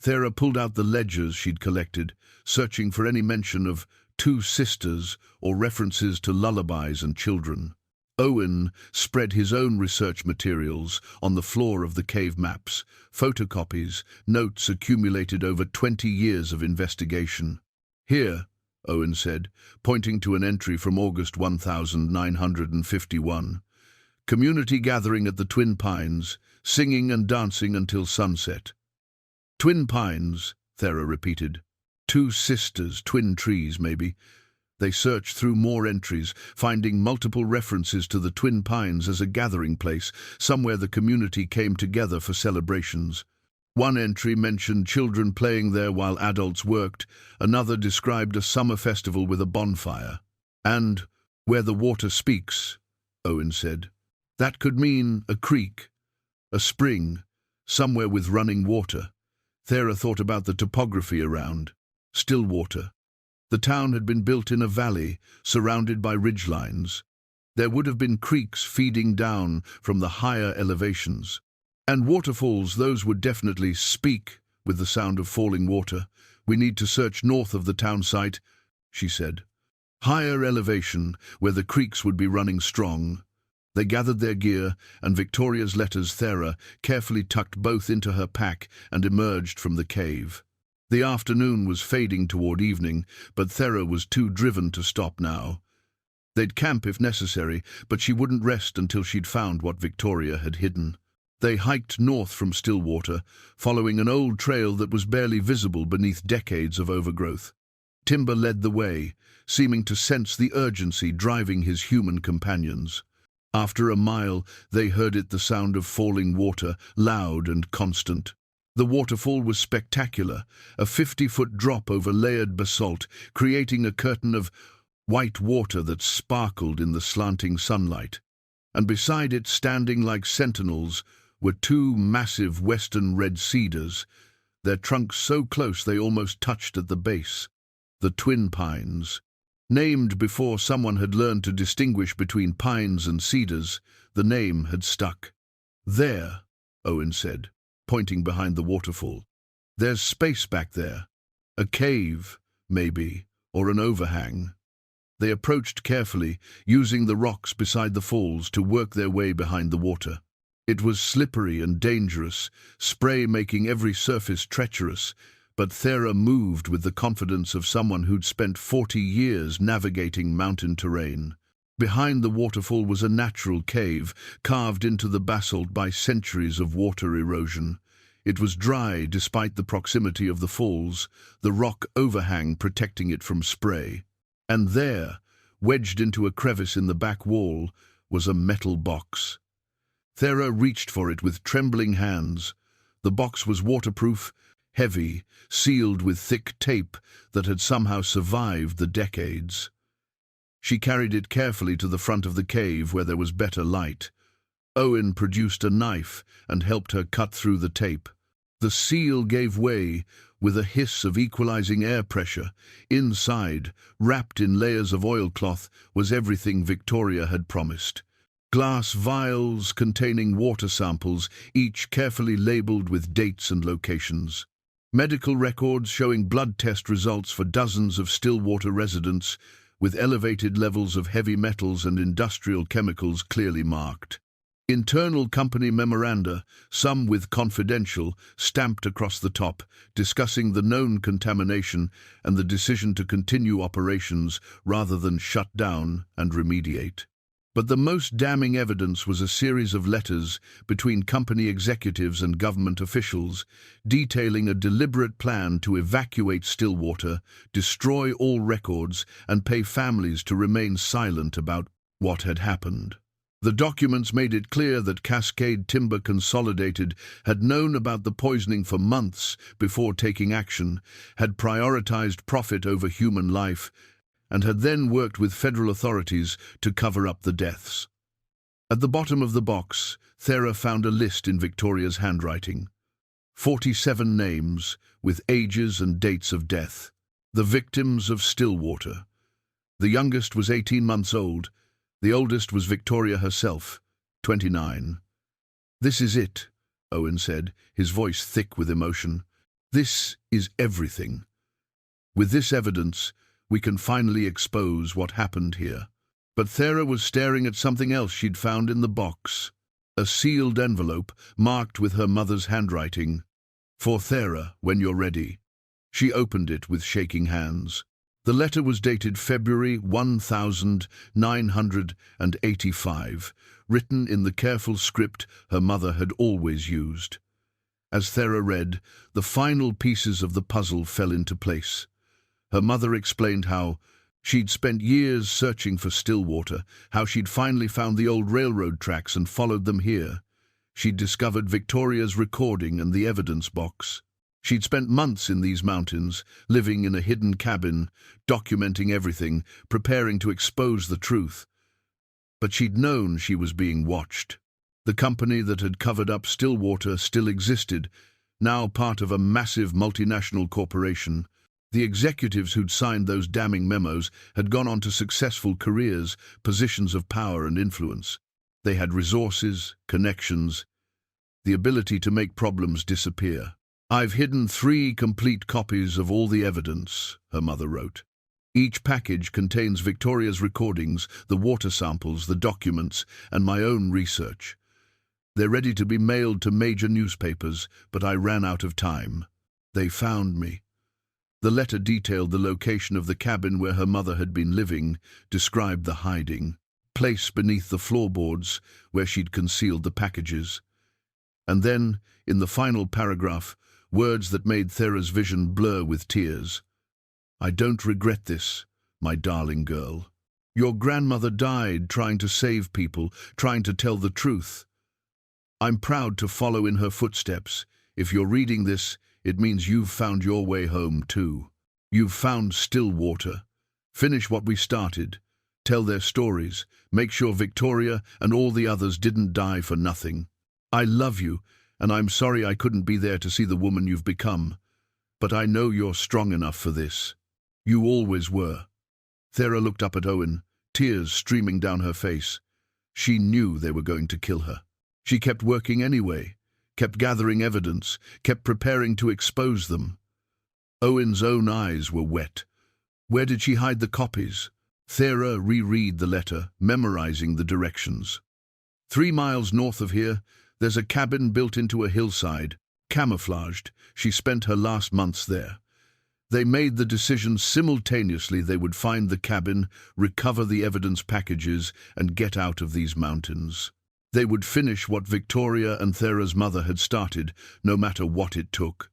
Thera pulled out the ledgers she'd collected, searching for any mention of 2 sisters or references to lullabies and children. Owen spread his own research materials on the floor of the cave maps, photocopies, notes accumulated over 20 years of investigation. "Here," Owen said, pointing to an entry from August 1951. "Community gathering at the Twin Pines, singing and dancing until sunset." "Twin Pines," Thera repeated. 2 sisters, twin trees, maybe. They searched through more entries, finding multiple references to the Twin Pines as a gathering place, somewhere the community came together for celebrations. One entry mentioned children playing there while adults worked, another described a summer festival with a bonfire. "And where the water speaks," Owen said. "That could mean a creek, a spring, somewhere with running water." Thera thought about the topography around. Stillwater. The town had been built in a valley, surrounded by ridgelines. There would have been creeks feeding down from the higher elevations. And waterfalls, those would definitely speak with the sound of falling water. "We need to search north of the town site," she said. "Higher elevation, where the creeks would be running strong." They gathered their gear, and Victoria's letters Thera carefully tucked both into her pack and emerged from the cave. The afternoon was fading toward evening, but Thera was too driven to stop now. They'd camp if necessary, but she wouldn't rest until she'd found what Victoria had hidden. They hiked north from Stillwater, following an old trail that was barely visible beneath decades of overgrowth. Timber led the way, seeming to sense the urgency driving his human companions. After a mile, they heard the sound of falling water, loud and constant. The waterfall was spectacular, a 50-foot drop over layered basalt, creating a curtain of white water that sparkled in the slanting sunlight. And beside it, standing like sentinels, were 2 massive western red cedars, their trunks so close they almost touched at the base. The Twin Pines. Named before someone had learned to distinguish between pines and cedars, the name had stuck. "There," Owen said, pointing behind the waterfall. "There's space back there. A cave, maybe, or an overhang." They approached carefully, using the rocks beside the falls to work their way behind the water. It was slippery and dangerous, spray making every surface treacherous, but Thera moved with the confidence of someone who'd spent 40 years navigating mountain terrain. Behind the waterfall was a natural cave, carved into the basalt by centuries of water erosion. It was dry despite the proximity of the falls, the rock overhang protecting it from spray. And there, wedged into a crevice in the back wall, was a metal box. Thera reached for it with trembling hands. The box was waterproof, heavy, sealed with thick tape that had somehow survived the decades. She carried it carefully to the front of the cave where there was better light. Owen produced a knife and helped her cut through the tape. The seal gave way with a hiss of equalizing air pressure. Inside, wrapped in layers of oilcloth, was everything Victoria had promised. Glass vials containing water samples, each carefully labeled with dates and locations. Medical records showing blood test results for dozens of Stillwater residents, with elevated levels of heavy metals and industrial chemicals clearly marked. Internal company memoranda, some with confidential, stamped across the top, discussing the known contamination and the decision to continue operations rather than shut down and remediate. But the most damning evidence was a series of letters between company executives and government officials, detailing a deliberate plan to evacuate Stillwater, destroy all records, and pay families to remain silent about what had happened. The documents made it clear that Cascade Timber Consolidated had known about the poisoning for months before taking action, had prioritized profit over human life, and had then worked with federal authorities to cover up the deaths. At the bottom of the box, Thera found a list in Victoria's handwriting. 47 names, with ages and dates of death. The victims of Stillwater. The youngest was 18 months old. The oldest was Victoria herself, 29. "This is it," Owen said, his voice thick with emotion. "This is everything. With this evidence, we can finally expose what happened here." But Thera was staring at something else she'd found in the box. A sealed envelope marked with her mother's handwriting. "For Thera, when you're ready." She opened it with shaking hands. The letter was dated February 1985, written in the careful script her mother had always used. As Thera read, the final pieces of the puzzle fell into place. Her mother explained how she'd spent years searching for Stillwater, how she'd finally found the old railroad tracks and followed them here. She'd discovered Victoria's recording and the evidence box. She'd spent months in these mountains, living in a hidden cabin, documenting everything, preparing to expose the truth. But she'd known she was being watched. The company that had covered up Stillwater still existed, now part of a massive multinational corporation. The executives who'd signed those damning memos had gone on to successful careers, positions of power and influence. They had resources, connections, the ability to make problems disappear. "I've hidden 3 complete copies of all the evidence," her mother wrote. "Each package contains Victoria's recordings, the water samples, the documents, and my own research. They're ready to be mailed to major newspapers, but I ran out of time. They found me." The letter detailed the location of the cabin where her mother had been living, described the hiding place beneath the floorboards where she'd concealed the packages. And then, in the final paragraph, words that made Thera's vision blur with tears. "I don't regret this, my darling girl. Your grandmother died trying to save people, trying to tell the truth. I'm proud to follow in her footsteps. If you're reading this, it means you've found your way home too. You've found Stillwater. Finish what we started. Tell their stories. Make sure Victoria and all the others didn't die for nothing. I love you, and I'm sorry I couldn't be there to see the woman you've become. But I know you're strong enough for this. You always were." Thera looked up at Owen, tears streaming down her face. She knew they were going to kill her. She kept working anyway, kept gathering evidence, kept preparing to expose them. Owen's own eyes were wet. Where did she hide the copies? Thera reread the letter, memorizing the directions. 3 miles north of here, there's a cabin built into a hillside, camouflaged. She spent her last months there. They made the decision simultaneously they would find the cabin, recover the evidence packages, and get out of these mountains. They would finish what Victoria and Thera's mother had started, no matter what it took.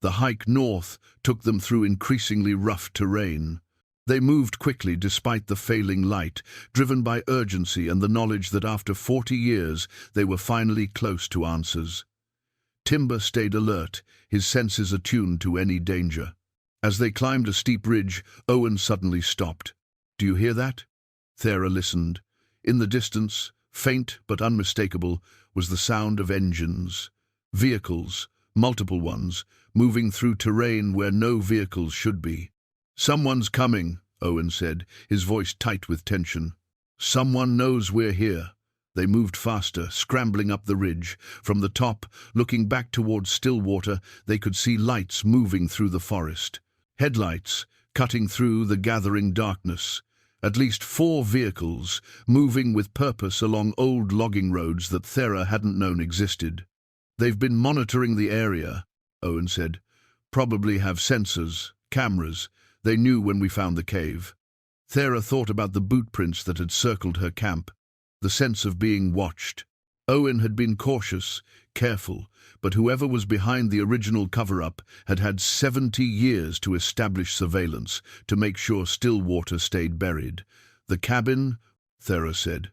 The hike north took them through increasingly rough terrain. They moved quickly despite the failing light, driven by urgency and the knowledge that after 40 years they were finally close to answers. Timber stayed alert, his senses attuned to any danger. As they climbed a steep ridge, Owen suddenly stopped. "Do you hear that?" Thera listened. In the distance, faint but unmistakable, was the sound of engines. Vehicles, multiple ones, moving through terrain where no vehicles should be. "Someone's coming," Owen said, his voice tight with tension. "Someone knows we're here." They moved faster, scrambling up the ridge. From the top, looking back towards Stillwater, they could see lights moving through the forest. Headlights, cutting through the gathering darkness. At least 4 vehicles, moving with purpose along old logging roads that Thera hadn't known existed. "They've been monitoring the area," Owen said. "Probably have sensors, cameras. They knew when we found the cave." Thera thought about the bootprints that had circled her camp. The sense of being watched. Owen had been cautious, careful, but whoever was behind the original cover-up had had 70 years to establish surveillance, to make sure Stillwater stayed buried. "The cabin," Thera said.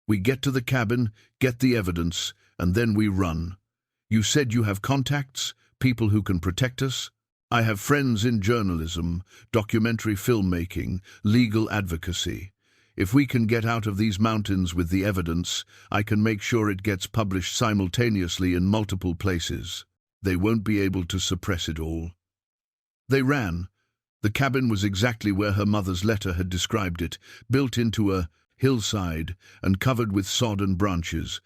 "We get to the cabin, get the evidence, and then we run. You said you have contacts, people who can protect us?" "I have friends in journalism, documentary filmmaking, legal advocacy. If we can get out of these mountains with the evidence, I can make sure it gets published simultaneously in multiple places. They won't be able to suppress it all." They ran. The cabin was exactly where her mother's letter had described it, built into a hillside and covered with sod and branches.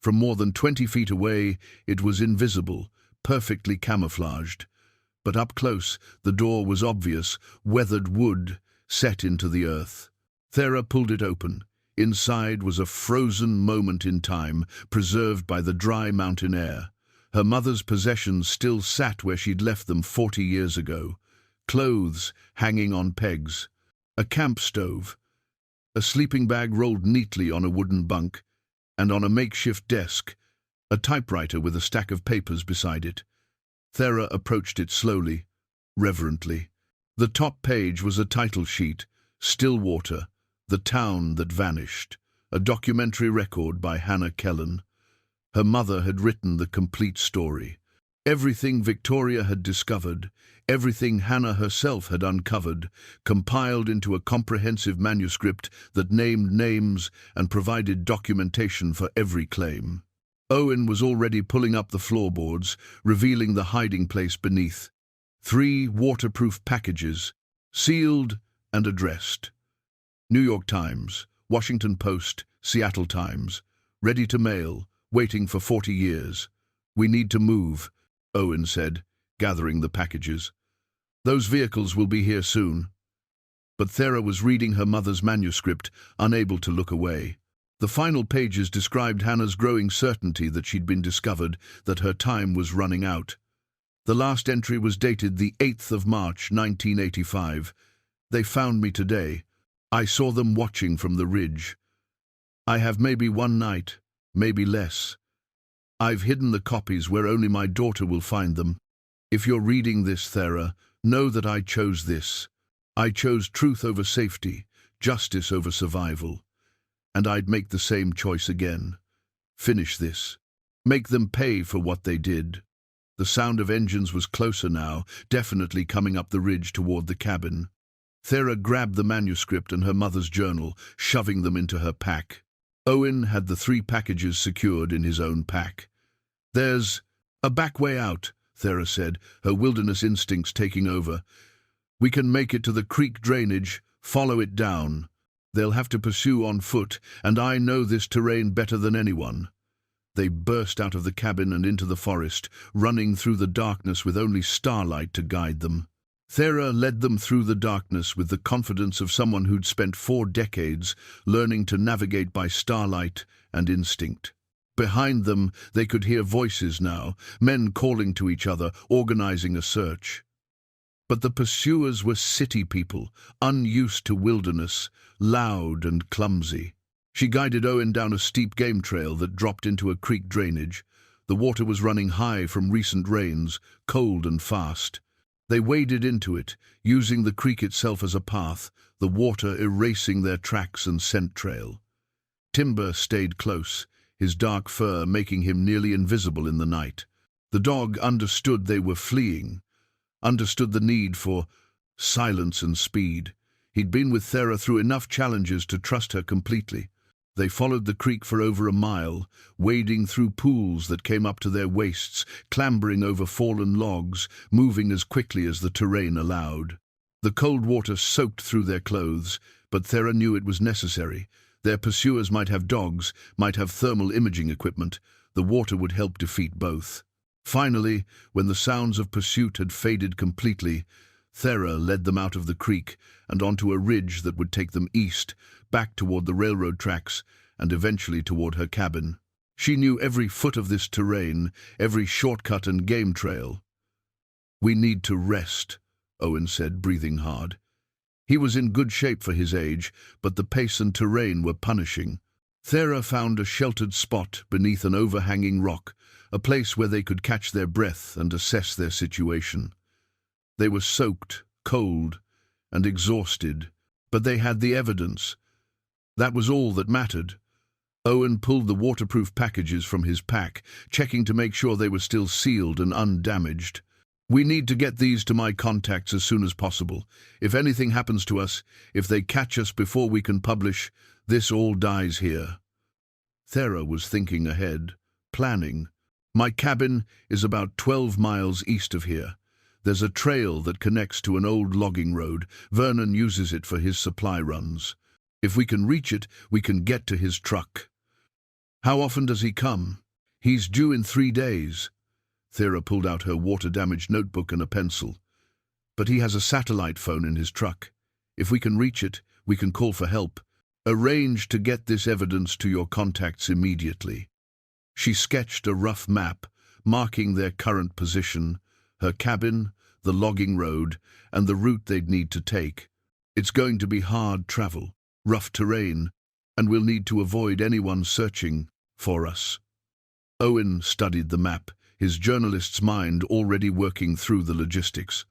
From more than 20 feet away, it was invisible, perfectly camouflaged. But up close, the door was obvious, weathered wood set into the earth. Thera pulled it open. Inside was a frozen moment in time, preserved by the dry mountain air. Her mother's possessions still sat where she'd left them 40 years ago. Clothes hanging on pegs. A camp stove. A sleeping bag rolled neatly on a wooden bunk. And on a makeshift desk, a typewriter with a stack of papers beside it. Thera approached it slowly, reverently. The top page was a title sheet, Stillwater, The Town That Vanished, a documentary record by Hannah Kellen. Her mother had written the complete story. Everything Victoria had discovered, everything Hannah herself had uncovered, compiled into a comprehensive manuscript that named names and provided documentation for every claim. Owen was already pulling up the floorboards, revealing the hiding place beneath. 3 waterproof packages, sealed and addressed. New York Times, Washington Post, Seattle Times, ready to mail, waiting for 40 years. "We need to move," Owen said, gathering the packages. "Those vehicles will be here soon." But Thera was reading her mother's manuscript, unable to look away. The final pages described Hannah's growing certainty that she'd been discovered, that her time was running out. The last entry was dated the 8th of March, 1985. "They found me today. I saw them watching from the ridge. I have maybe 1 night, maybe less. I've hidden the copies where only my daughter will find them. If you're reading this, Thera, know that I chose this. I chose truth over safety, justice over survival. And I'd make the same choice again. Finish this. Make them pay for what they did." The sound of engines was closer now, definitely coming up the ridge toward the cabin. Thera grabbed the manuscript and her mother's journal, shoving them into her pack. Owen had the 3 packages secured in his own pack. "There's a back way out," Thera said, her wilderness instincts taking over. "We can make it to the creek drainage, follow it down. They'll have to pursue on foot, and I know this terrain better than anyone." They burst out of the cabin and into the forest, running through the darkness with only starlight to guide them. Thera led them through the darkness with the confidence of someone who'd spent 4 decades learning to navigate by starlight and instinct. Behind them, they could hear voices now, men calling to each other, organizing a search. But the pursuers were city people, unused to wilderness, loud and clumsy. She guided Owen down a steep game trail that dropped into a creek drainage. The water was running high from recent rains, cold and fast. They waded into it, using the creek itself as a path, the water erasing their tracks and scent trail. Timber stayed close, his dark fur making him nearly invisible in the night. The dog understood they were fleeing, understood the need for silence and speed. He'd been with Thera through enough challenges to trust her completely. They followed the creek for over a mile, wading through pools that came up to their waists, clambering over fallen logs, moving as quickly as the terrain allowed. The cold water soaked through their clothes, but Thera knew it was necessary. Their pursuers might have dogs, might have thermal imaging equipment. The water would help defeat both. Finally, when the sounds of pursuit had faded completely, Thera led them out of the creek and onto a ridge that would take them east, back toward the railroad tracks, and eventually toward her cabin. She knew every foot of this terrain, every shortcut and game trail. "We need to rest," Owen said, breathing hard. He was in good shape for his age, but the pace and terrain were punishing. Thera found a sheltered spot beneath an overhanging rock, a place where they could catch their breath and assess their situation. They were soaked, cold, and exhausted, but they had the evidence. That was all that mattered. Owen pulled the waterproof packages from his pack, checking to make sure they were still sealed and undamaged. "We need to get these to my contacts as soon as possible. If anything happens to us, if they catch us before we can publish, this all dies here." Thera was thinking ahead, planning. "My cabin is about 12 miles east of here. There's a trail that connects to an old logging road. Vernon uses it for his supply runs. If we can reach it, we can get to his truck." "How often does he come?" "He's due in 3 days. Thera pulled out her water-damaged notebook and a pencil. "But he has a satellite phone in his truck. If we can reach it, we can call for help. Arrange to get this evidence to your contacts immediately." She sketched a rough map, marking their current position, her cabin, the logging road, and the route they'd need to take. "It's going to be hard travel, rough terrain, and we'll need to avoid anyone searching for us." Owen studied the map, his journalist's mind already working through the logistics.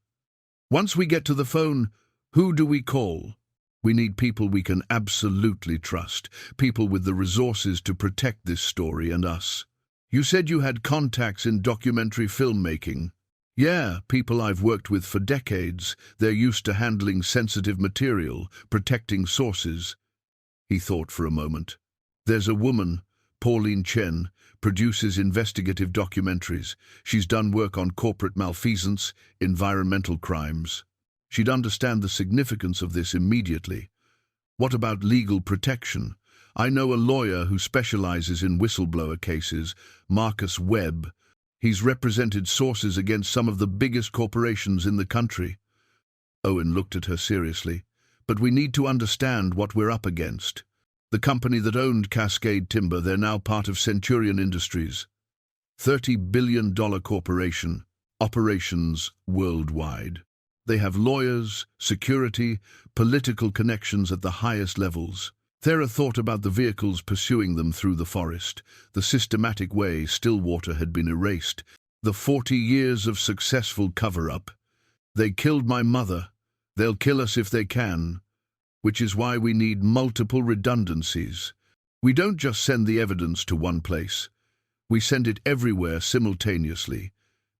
"Once we get to the phone, who do we call? We need people we can absolutely trust, people with the resources to protect this story and us." "You said you had contacts in documentary filmmaking." "Yeah, people I've worked with for decades. They're used to handling sensitive material, protecting sources." He thought for a moment. "There's a woman, Pauline Chen, produces investigative documentaries. She's done work on corporate malfeasance, environmental crimes. She'd understand the significance of this immediately. What about legal protection? I know a lawyer who specializes in whistleblower cases, Marcus Webb. He's represented sources against some of the biggest corporations in the country." Owen looked at her seriously. "But we need to understand what we're up against. The company that owned Cascade Timber, they're now part of Centurion Industries. $30 billion corporation, operations worldwide. They have lawyers, security, political connections at the highest levels." Thera thought about the vehicles pursuing them through the forest, the systematic way Stillwater had been erased, the 40 years of successful cover-up. "They killed my mother. They'll kill us if they can. Which is why we need multiple redundancies. We don't just send the evidence to one place. We send it everywhere simultaneously.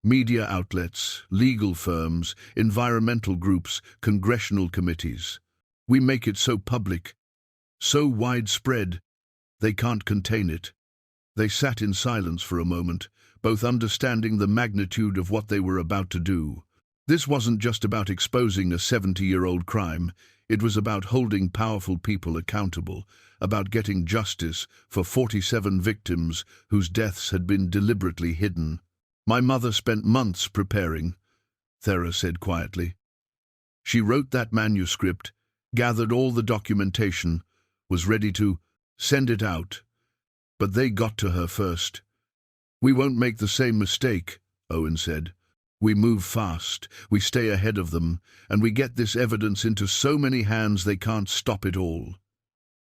Media outlets, legal firms, environmental groups, congressional committees. We make it so public, so widespread, they can't contain it." They sat in silence for a moment, both understanding the magnitude of what they were about to do. This wasn't just about exposing a 70-year-old crime. It was about holding powerful people accountable, about getting justice for 47 victims whose deaths had been deliberately hidden. "My mother spent months preparing," Thera said quietly. "She wrote that manuscript, gathered all the documentation, was ready to send it out. But they got to her first." "We won't make the same mistake," Owen said. "We move fast, we stay ahead of them, and we get this evidence into so many hands they can't stop it all."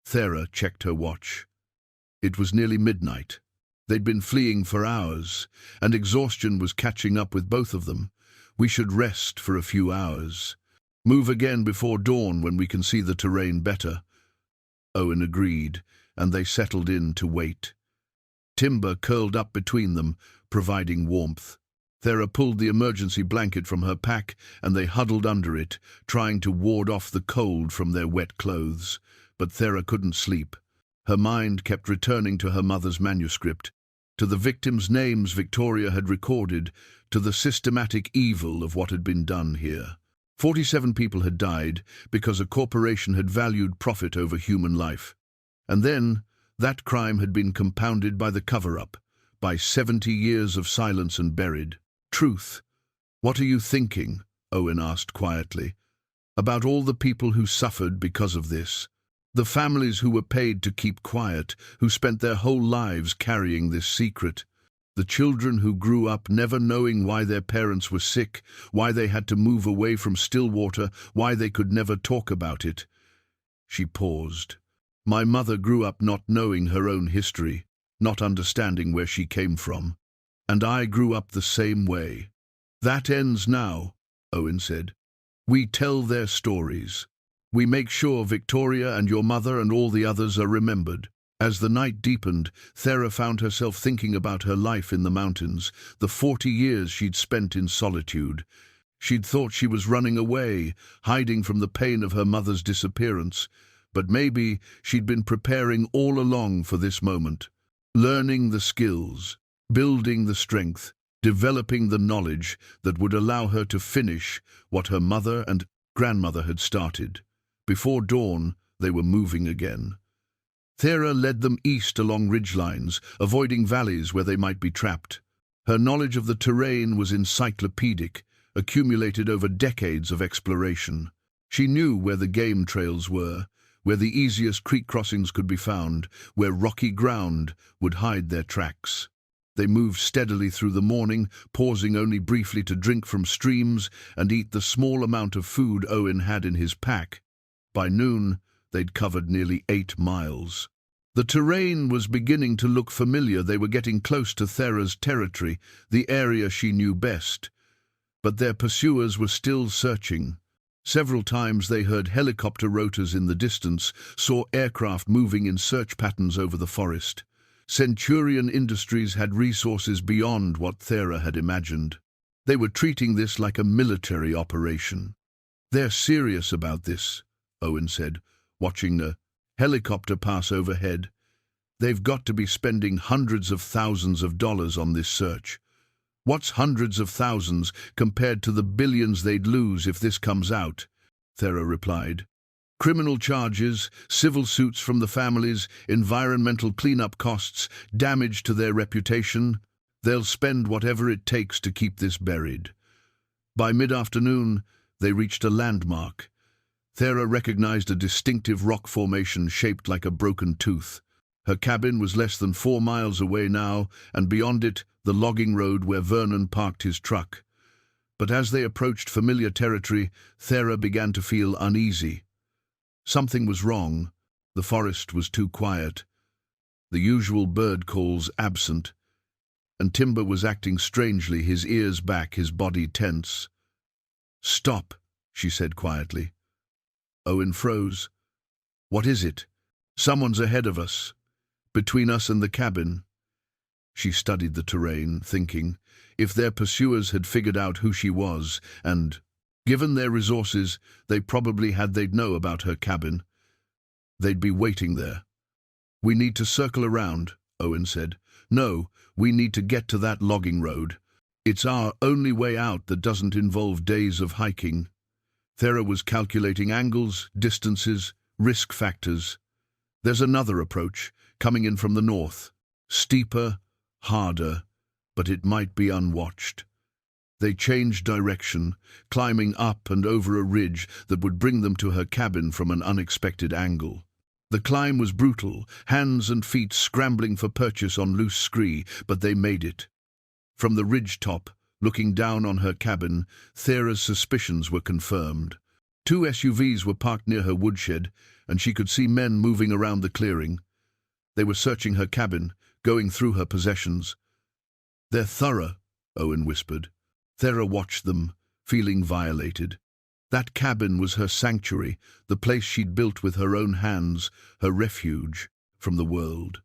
Thera checked her watch. It was nearly midnight. They'd been fleeing for hours, and exhaustion was catching up with both of them. "We should rest for a few hours. Move again before dawn when we can see the terrain better." Owen agreed, and they settled in to wait. Timber curled up between them, providing warmth. Thera pulled the emergency blanket from her pack, and they huddled under it, trying to ward off the cold from their wet clothes. But Thera couldn't sleep. Her mind kept returning to her mother's manuscript, to the victims' names Victoria had recorded, to the systematic evil of what had been done here. 47 people had died because a corporation had valued profit over human life. And then, that crime had been compounded by the cover-up, by 70 years of silence and buried truth. "What are you thinking?" Owen asked quietly. "About all the people who suffered because of this. The families who were paid to keep quiet, who spent their whole lives carrying this secret. The children who grew up never knowing why their parents were sick, why they had to move away from Stillwater, why they could never talk about it." She paused. "My mother grew up not knowing her own history, not understanding where she came from. And I grew up the same way." "That ends now," Owen said. "We tell their stories. We make sure Victoria and your mother and all the others are remembered." As the night deepened, Thera found herself thinking about her life in the mountains, the 40 years she'd spent in solitude. She'd thought she was running away, hiding from the pain of her mother's disappearance, but maybe she'd been preparing all along for this moment, learning the skills, building the strength, developing the knowledge that would allow her to finish what her mother and grandmother had started. Before dawn, they were moving again. Thera led them east along ridgelines, avoiding valleys where they might be trapped. Her knowledge of the terrain was encyclopedic, accumulated over decades of exploration. She knew where the game trails were, where the easiest creek crossings could be found, where rocky ground would hide their tracks. They moved steadily through the morning, pausing only briefly to drink from streams and eat the small amount of food Owen had in his pack. By noon, they'd covered nearly 8 miles. The terrain was beginning to look familiar. They were getting close to Thera's territory, the area she knew best. But their pursuers were still searching. Several times they heard helicopter rotors in the distance, saw aircraft moving in search patterns over the forest. Centurion Industries had resources beyond what Thera had imagined. They were treating this like a military operation. "They're serious about this," Owen said, watching a helicopter pass overhead. "They've got to be spending hundreds of thousands of dollars on this search." "What's hundreds of thousands compared to the billions they'd lose if this comes out?" Thera replied. "Criminal charges, civil suits from the families, environmental cleanup costs, damage to their reputation. They'll spend whatever it takes to keep this buried." By mid-afternoon, they reached a landmark. Thera recognized a distinctive rock formation shaped like a broken tooth. Her cabin was less than 4 miles away now, and beyond it, the logging road where Vernon parked his truck. But as they approached familiar territory, Thera began to feel uneasy. Something was wrong. The forest was too quiet. The usual bird calls absent. And Timber was acting strangely, his ears back, his body tense. "Stop," she said quietly. Owen froze. "What is it?" "Someone's ahead of us, between us and the cabin." She studied the terrain, thinking, if their pursuers had figured out who she was, and, given their resources, they'd know about her cabin, they'd be waiting there. "We need to circle around," Owen said. "No, we need to get to that logging road. It's our only way out that doesn't involve days of hiking." Thera was calculating angles, distances, risk factors. "There's another approach, coming in from the north. Steeper, harder, but it might be unwatched." They changed direction, climbing up and over a ridge that would bring them to her cabin from an unexpected angle. The climb was brutal, hands and feet scrambling for purchase on loose scree, but they made it. From the ridge top, looking down on her cabin, Thera's suspicions were confirmed. 2 SUVs were parked near her woodshed, and she could see men moving around the clearing. They were searching her cabin, going through her possessions. "They're thorough," Owen whispered. Thera watched them, feeling violated. That cabin was her sanctuary, the place she'd built with her own hands, her refuge from the world.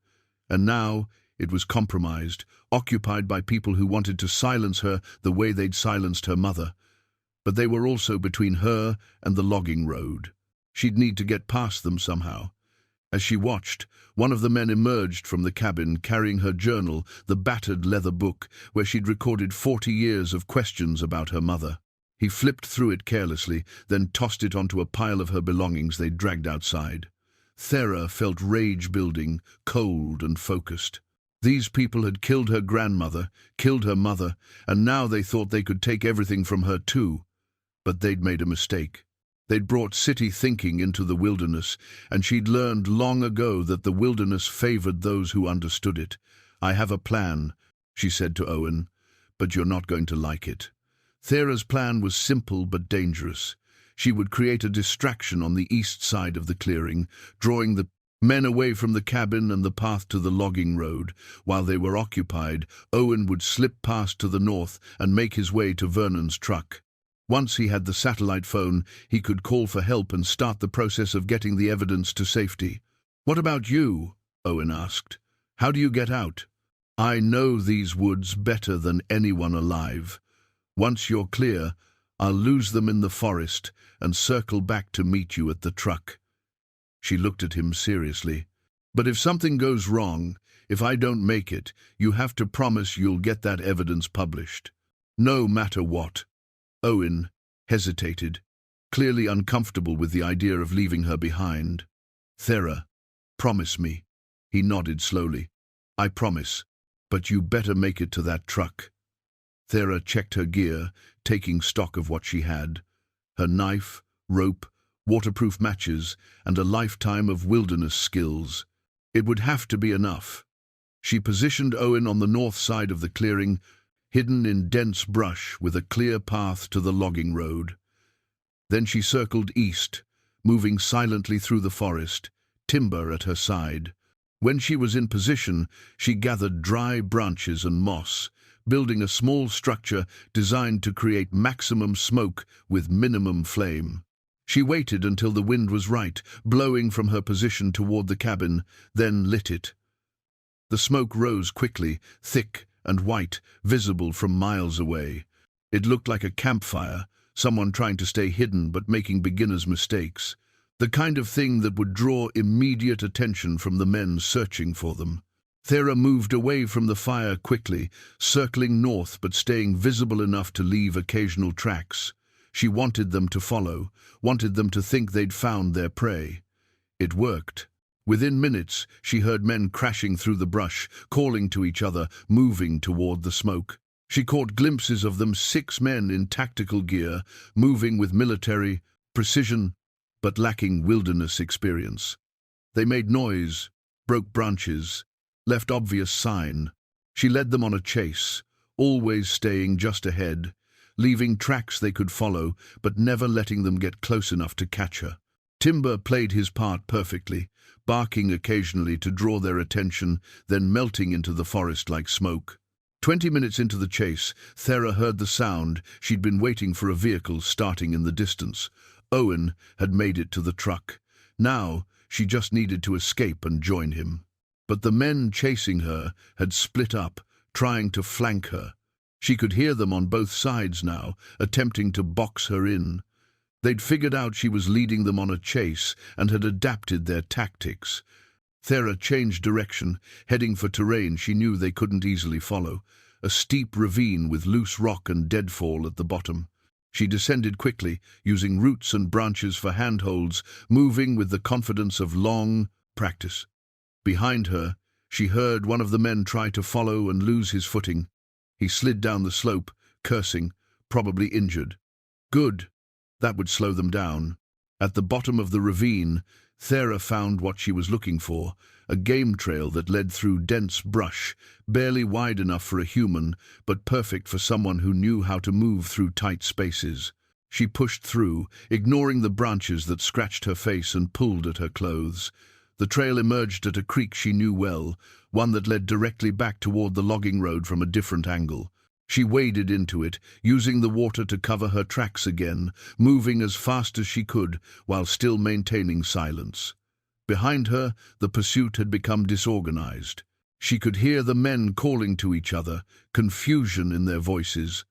And now it was compromised, occupied by people who wanted to silence her the way they'd silenced her mother. But they were also between her and the logging road. She'd need to get past them somehow. As she watched, one of the men emerged from the cabin carrying her journal, the battered leather book where she'd recorded 40 years of questions about her mother. He flipped through it carelessly, then tossed it onto a pile of her belongings they'd dragged outside. Thera felt rage building, cold and focused. These people had killed her grandmother, killed her mother, and now they thought they could take everything from her too. But they'd made a mistake. They'd brought city thinking into the wilderness, and she'd learned long ago that the wilderness favored those who understood it. "I have a plan," she said to Owen, "but you're not going to like it." Thera's plan was simple but dangerous. She would create a distraction on the east side of the clearing, drawing the men away from the cabin and the path to the logging road. While they were occupied, Owen would slip past to the north and make his way to Vernon's truck. Once he had the satellite phone, he could call for help and start the process of getting the evidence to safety. "What about you?" Owen asked. "How do you get out?" "I know these woods better than anyone alive. Once you're clear, I'll lose them in the forest and circle back to meet you at the truck." She looked at him seriously. "But if something goes wrong, if I don't make it, you have to promise you'll get that evidence published. No matter what." Owen hesitated, clearly uncomfortable with the idea of leaving her behind. "Thera, promise me." He nodded slowly. "I promise, but you better make it to that truck." Thera checked her gear, taking stock of what she had. Her knife, rope, waterproof matches, and a lifetime of wilderness skills. It would have to be enough. She positioned Owen on the north side of the clearing, hidden in dense brush with a clear path to the logging road. Then she circled east, moving silently through the forest, timber at her side. When she was in position, she gathered dry branches and moss, building a small structure designed to create maximum smoke with minimum flame. She waited until the wind was right, blowing from her position toward the cabin, then lit it. The smoke rose quickly, thick and white, visible from miles away. It looked like a campfire, someone trying to stay hidden but making beginner's mistakes. The kind of thing that would draw immediate attention from the men searching for them. Thera moved away from the fire quickly, circling north but staying visible enough to leave occasional tracks. She wanted them to follow, wanted them to think they'd found their prey. It worked. Within minutes, she heard men crashing through the brush, calling to each other, moving toward the smoke. She caught glimpses of them, 6 men in tactical gear, moving with military precision, but lacking wilderness experience. They made noise, broke branches, left obvious sign. She led them on a chase, always staying just ahead, leaving tracks they could follow, but never letting them get close enough to catch her. Timber played his part perfectly, barking occasionally to draw their attention, then melting into the forest like smoke. 20 minutes into the chase, Thera heard the sound. She'd been waiting for a vehicle starting in the distance. Owen had made it to the truck. Now, she just needed to escape and join him. But the men chasing her had split up, trying to flank her. She could hear them on both sides now, attempting to box her in. They'd figured out she was leading them on a chase and had adapted their tactics. Thera changed direction, heading for terrain she knew they couldn't easily follow, a steep ravine with loose rock and deadfall at the bottom. She descended quickly, using roots and branches for handholds, moving with the confidence of long practice. Behind her, she heard one of the men try to follow and lose his footing. He slid down the slope, cursing, probably injured. Good. That would slow them down. At the bottom of the ravine, Thera found what she was looking for, a game trail that led through dense brush, barely wide enough for a human, but perfect for someone who knew how to move through tight spaces. She pushed through, ignoring the branches that scratched her face and pulled at her clothes. The trail emerged at a creek she knew well, one that led directly back toward the logging road from a different angle. She waded into it, using the water to cover her tracks again, moving as fast as she could while still maintaining silence. Behind her, the pursuit had become disorganized. She could hear the men calling to each other, confusion in their voices.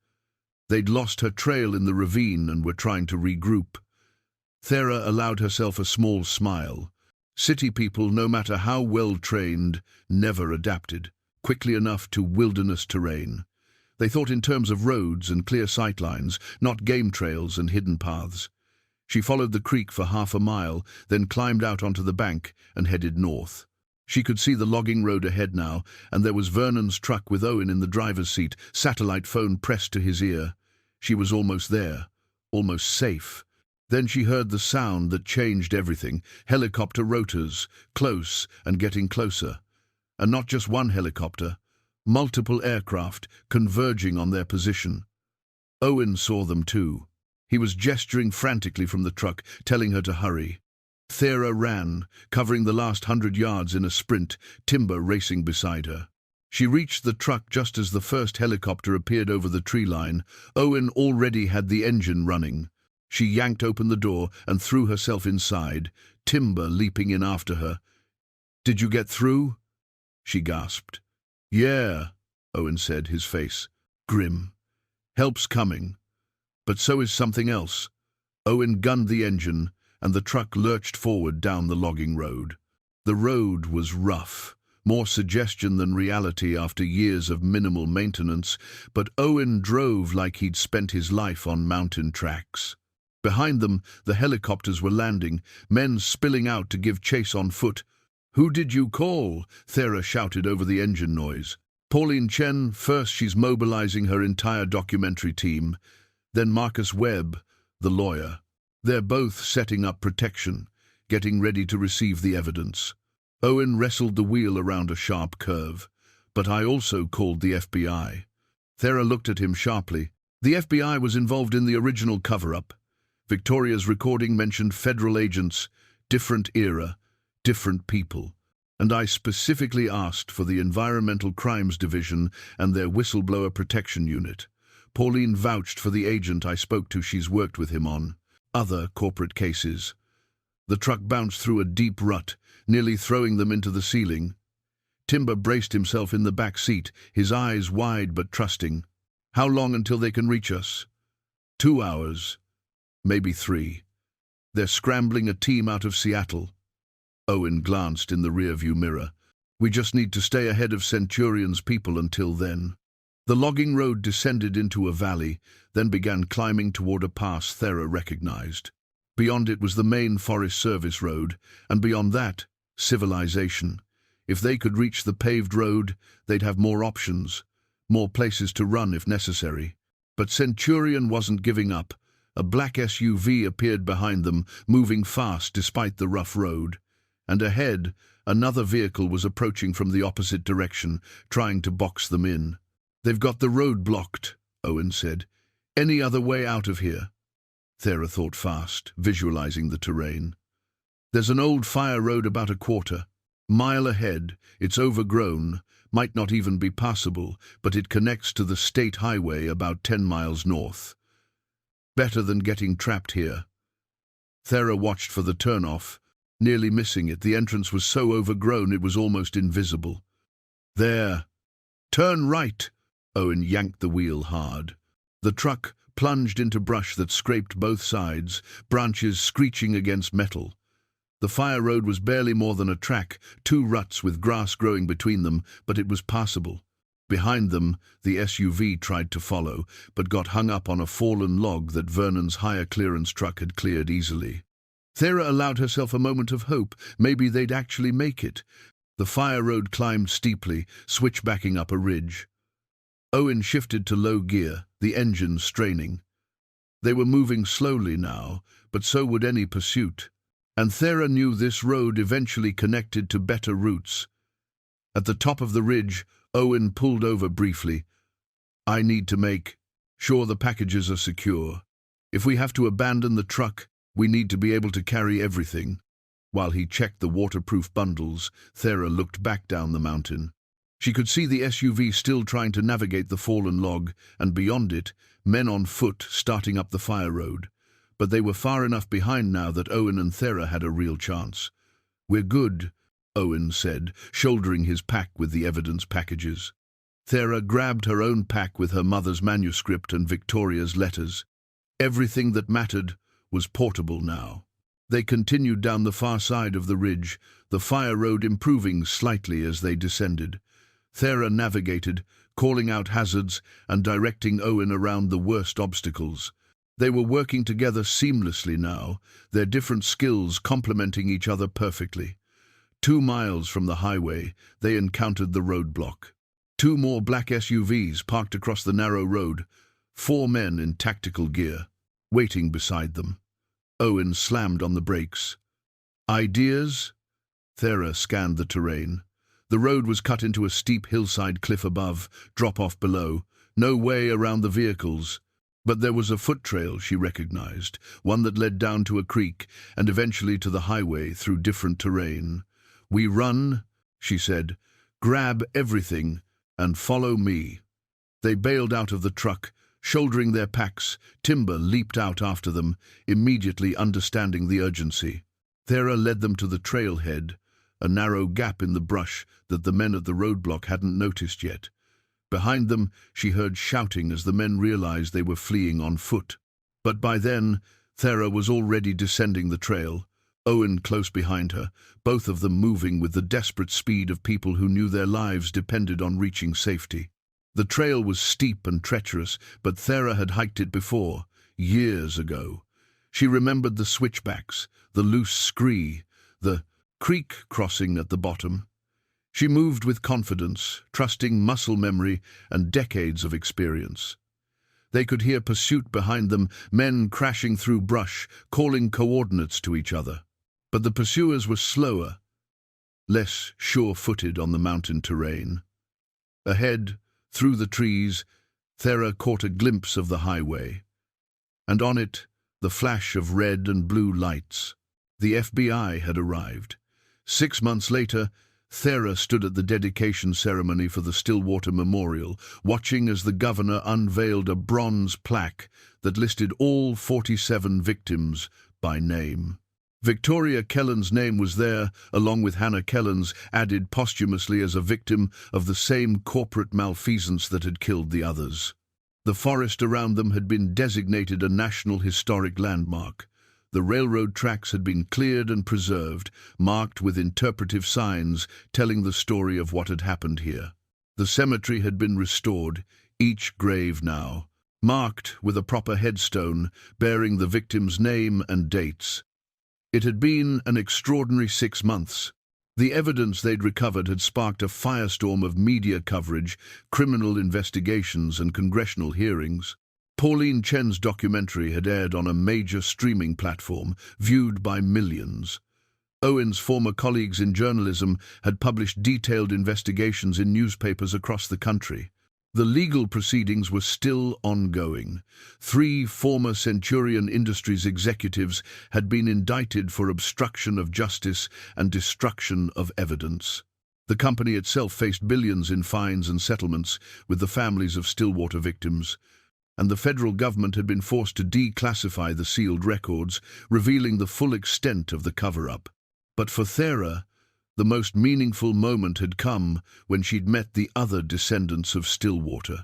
They'd lost her trail in the ravine and were trying to regroup. Thera allowed herself a small smile. City people, no matter how well trained, never adapted quickly enough to wilderness terrain. They thought in terms of roads and clear sightlines, not game trails and hidden paths. She followed the creek for half a mile, then climbed out onto the bank and headed north. She could see the logging road ahead now, and there was Vernon's truck with Owen in the driver's seat, satellite phone pressed to his ear. She was almost there, almost safe. Then she heard the sound that changed everything, helicopter rotors, close and getting closer. And not just one helicopter, multiple aircraft converging on their position. Owen saw them too. He was gesturing frantically from the truck, telling her to hurry. Thera ran, covering the last 100 yards in a sprint, Timber racing beside her. She reached the truck just as the first helicopter appeared over the tree line. Owen already had the engine running. She yanked open the door and threw herself inside, Timber leaping in after her. "Did you get through?" she gasped. "Yeah," Owen said, his face grim. "Help's coming. But so is something else." Owen gunned the engine, and the truck lurched forward down the logging road. The road was rough, more suggestion than reality after years of minimal maintenance, but Owen drove like he'd spent his life on mountain tracks. Behind them, the helicopters were landing, men spilling out to give chase on foot. "Who did you call?" Thera shouted over the engine noise. "Pauline Chen, first she's mobilizing her entire documentary team. Then Marcus Webb, the lawyer. They're both setting up protection, getting ready to receive the evidence." Owen wrestled the wheel around a sharp curve. "But I also called the FBI." Thera looked at him sharply. The FBI was involved in the original cover-up. Victoria's recording mentioned federal agents, different era, different people. And I specifically asked for the Environmental Crimes Division and their whistleblower protection unit. Pauline vouched for the agent I spoke to. She's worked with him on other corporate cases. The truck bounced through a deep rut, nearly throwing them into the ceiling. Timber braced himself in the back seat, his eyes wide but trusting. "How long until they can reach us?" 2 hours, maybe 3. They're scrambling a team out of Seattle. Owen glanced in the rearview mirror. "We just need to stay ahead of Centurion's people until then." The logging road descended into a valley, then began climbing toward a pass Thera recognized. Beyond it was the main Forest Service road, and beyond that, civilization. If they could reach the paved road, they'd have more options, more places to run if necessary. But Centurion wasn't giving up. A black SUV appeared behind them, moving fast despite the rough road. And ahead, another vehicle was approaching from the opposite direction, trying to box them in. "They've got the road blocked," Owen said. "Any other way out of here?" Thera thought fast, visualizing the terrain. "There's an old fire road about a quarter-mile ahead. It's overgrown, might not even be passable, but it connects to the state highway about 10 miles north. Better than getting trapped here." Thera watched for the turnoff, nearly missing it. The entrance was so overgrown it was almost invisible. "There! Turn right!" Owen yanked the wheel hard. The truck plunged into brush that scraped both sides, branches screeching against metal. The fire road was barely more than a track, 2 ruts with grass growing between them, but it was passable. Behind them, the SUV tried to follow, but got hung up on a fallen log that Vernon's higher clearance truck had cleared easily. Thera allowed herself a moment of hope. Maybe they'd actually make it. The fire road climbed steeply, switchbacking up a ridge. Owen shifted to low gear, the engine straining. They were moving slowly now, but so would any pursuit. And Thera knew this road eventually connected to better routes. At the top of the ridge, Owen pulled over briefly. "I need to make sure the packages are secure. If we have to abandon the truck, we need to be able to carry everything." While he checked the waterproof bundles, Thera looked back down the mountain. She could see the SUV still trying to navigate the fallen log, and beyond it, men on foot starting up the fire road. But they were far enough behind now that Owen and Thera had a real chance. "We're good," Owen said, shouldering his pack with the evidence packages. Thera grabbed her own pack with her mother's manuscript and Victoria's letters. Everything that mattered was portable now. They continued down the far side of the ridge, the fire road improving slightly as they descended. Thera navigated, calling out hazards and directing Owen around the worst obstacles. They were working together seamlessly now, their different skills complementing each other perfectly. 2 miles from the highway, they encountered the roadblock. 2 more black SUVs parked across the narrow road, 4 men in tactical gear, waiting beside them. Owen slammed on the brakes. Ideas? Thera scanned the terrain. The road was cut into a steep hillside cliff above, drop-off below. No way around the vehicles. But there was a foot trail she recognized, one that led down to a creek and eventually to the highway through different terrain. "We run," she said. "Grab everything and follow me." They bailed out of the truck, shouldering their packs. Timber leaped out after them, immediately understanding the urgency. Thera led them to the trailhead, a narrow gap in the brush that the men at the roadblock hadn't noticed yet. Behind them, she heard shouting as the men realized they were fleeing on foot. But by then, Thera was already descending the trail, Owen close behind her, both of them moving with the desperate speed of people who knew their lives depended on reaching safety. The trail was steep and treacherous, but Thera had hiked it before, years ago. She remembered the switchbacks, the loose scree, the creek crossing at the bottom. She moved with confidence, trusting muscle memory and decades of experience. They could hear pursuit behind them, men crashing through brush, calling coordinates to each other. But the pursuers were slower, less sure-footed on the mountain terrain. Ahead, through the trees, Thera caught a glimpse of the highway, and on it, the flash of red and blue lights. The FBI had arrived. 6 months later, Thera stood at the dedication ceremony for the Stillwater Memorial, watching as the governor unveiled a bronze plaque that listed all 47 victims by name. Victoria Kellen's name was there, along with Hannah Kellen's, added posthumously as a victim of the same corporate malfeasance that had killed the others. The forest around them had been designated a National Historic Landmark. The railroad tracks had been cleared and preserved, marked with interpretive signs telling the story of what had happened here. The cemetery had been restored, each grave now, marked with a proper headstone bearing the victim's name and dates. It had been an extraordinary 6 months. The evidence they'd recovered had sparked a firestorm of media coverage, criminal investigations, and congressional hearings. Pauline Chen's documentary had aired on a major streaming platform, viewed by millions. Owen's former colleagues in journalism had published detailed investigations in newspapers across the country. The legal proceedings were still ongoing. 3 former Centurion Industries executives had been indicted for obstruction of justice and destruction of evidence. The company itself faced billions in fines and settlements with the families of Stillwater victims, and the federal government had been forced to declassify the sealed records, revealing the full extent of the cover-up. But for Thera, the most meaningful moment had come when she'd met the other descendants of Stillwater.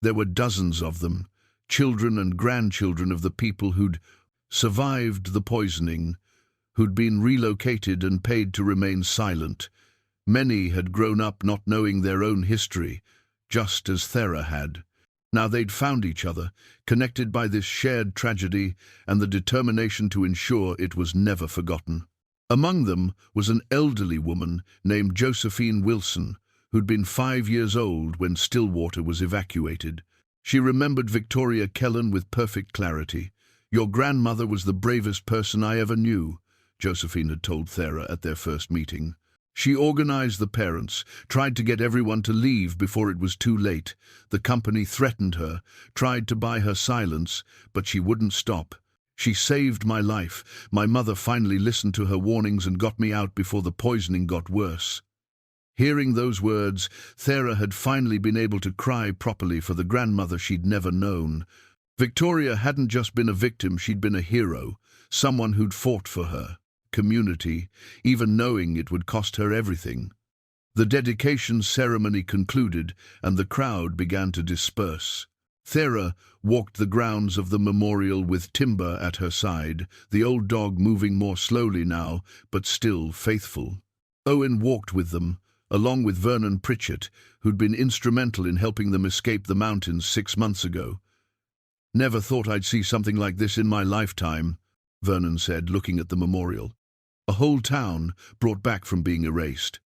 There were dozens of them, children and grandchildren of the people who'd survived the poisoning, who'd been relocated and paid to remain silent. Many had grown up not knowing their own history, just as Thera had. Now they'd found each other, connected by this shared tragedy and the determination to ensure it was never forgotten. Among them was an elderly woman named Josephine Wilson, who'd been 5 years old when Stillwater was evacuated. She remembered Victoria Kellen with perfect clarity. "Your grandmother was the bravest person I ever knew," Josephine had told Thera at their first meeting. She organized the parents, tried to get everyone to leave before it was too late. The company threatened her, tried to buy her silence, but she wouldn't stop. "She saved my life. My mother finally listened to her warnings and got me out before the poisoning got worse." Hearing those words, Thera had finally been able to cry properly for the grandmother she'd never known. Victoria hadn't just been a victim, she'd been a hero, someone who'd fought for her community, even knowing it would cost her everything. The dedication ceremony concluded, and the crowd began to disperse. Thera walked the grounds of the memorial with Timber at her side, the old dog moving more slowly now, but still faithful. Owen walked with them, along with Vernon Pritchett, who'd been instrumental in helping them escape the mountains 6 months ago. "Never thought I'd see something like this in my lifetime," Vernon said, looking at the memorial. "A whole town brought back from being erased."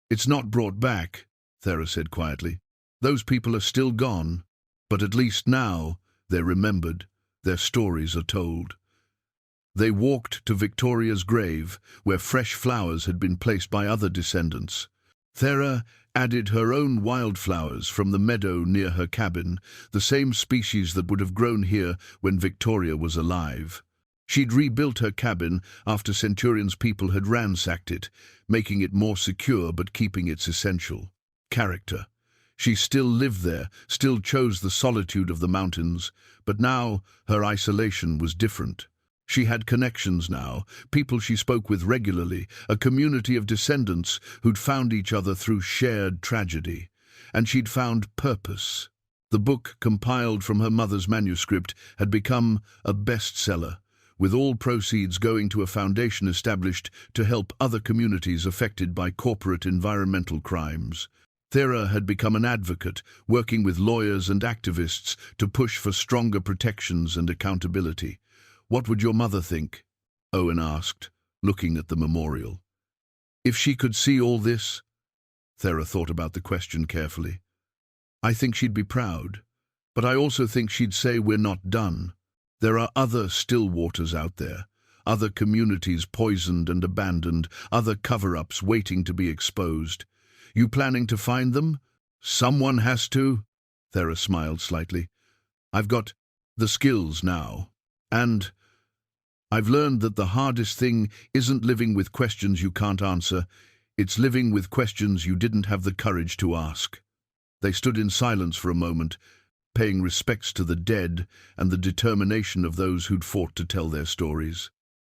"It's not brought back," Thera said quietly. "Those people are still gone. But at least now they're remembered, their stories are told." They walked to Victoria's grave, where fresh flowers had been placed by other descendants. Thera added her own wildflowers from the meadow near her cabin, the same species that would have grown here when Victoria was alive. She'd rebuilt her cabin after Centurion's people had ransacked it, making it more secure but keeping its essential character. She still lived there, still chose the solitude of the mountains, but now her isolation was different. She had connections now, people she spoke with regularly, a community of descendants who'd found each other through shared tragedy. And she'd found purpose. The book, compiled from her mother's manuscript, had become a bestseller, with all proceeds going to a foundation established to help other communities affected by corporate environmental crimes. Thera had become an advocate, working with lawyers and activists to push for stronger protections and accountability. "What would your mother think?" Owen asked, looking at the memorial. "If she could see all this?" Thera thought about the question carefully. "I think she'd be proud, but I also think she'd say we're not done. There are other still waters out there, other communities poisoned and abandoned, other cover-ups waiting to be exposed. You planning to find them?" "Someone has to," Thera smiled slightly. "I've got the skills now. And I've learned that the hardest thing isn't living with questions you can't answer, it's living with questions you didn't have the courage to ask." They stood in silence for a moment, paying respects to the dead and the determination of those who'd fought to tell their stories.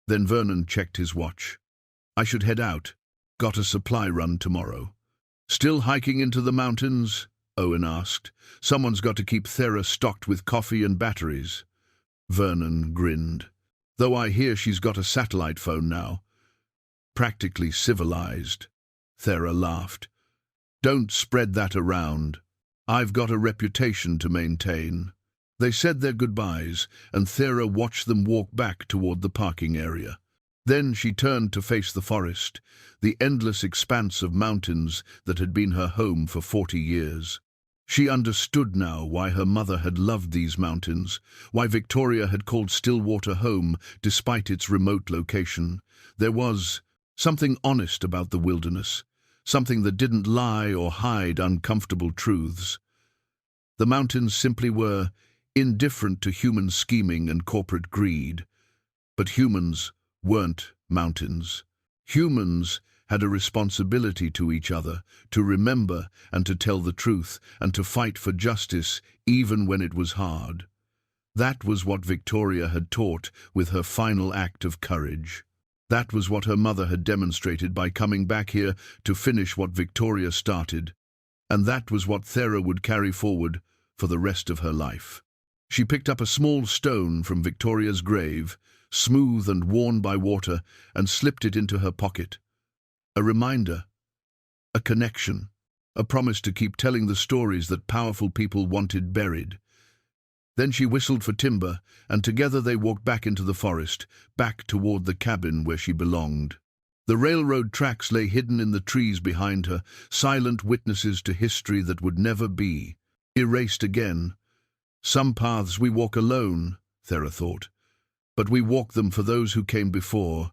Then Vernon checked his watch. "I should head out. Got a supply run tomorrow." "Still hiking into the mountains?" Owen asked. "Someone's got to keep Thera stocked with coffee and batteries." Vernon grinned. "Though I hear she's got a satellite phone now." "Practically civilized." Thera laughed. "Don't spread that around. I've got a reputation to maintain." They said their goodbyes, and Thera watched them walk back toward the parking area. Then she turned to face the forest, the endless expanse of mountains that had been her home for 40 years. She understood now why her mother had loved these mountains, why Victoria had called Stillwater home despite its remote location. There was something honest about the wilderness, something that didn't lie or hide uncomfortable truths. The mountains simply were indifferent to human scheming and corporate greed. But humans weren't mountains. Humans had a responsibility to each other, to remember and to tell the truth, and to fight for justice even when it was hard. That was what Victoria had taught with her final act of courage. That was what her mother had demonstrated by coming back here to finish what Victoria started. And that was what Thera would carry forward for the rest of her life. She picked up a small stone from Victoria's grave, smooth and worn by water, and slipped it into her pocket. A reminder, a connection, a promise to keep telling the stories that powerful people wanted buried. Then she whistled for Timber, and together they walked back into the forest, back toward the cabin where she belonged. The railroad tracks lay hidden in the trees behind her, silent witnesses to history that would never be. Erased again. Some paths we walk alone, Thera thought, but we walk them for those who came before,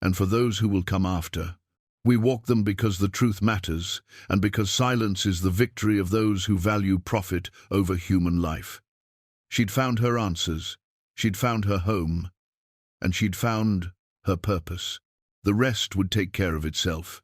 and for those who will come after. We walk them because the truth matters, and because silence is the victory of those who value profit over human life. She'd found her answers, she'd found her home, and she'd found her purpose. The rest would take care of itself.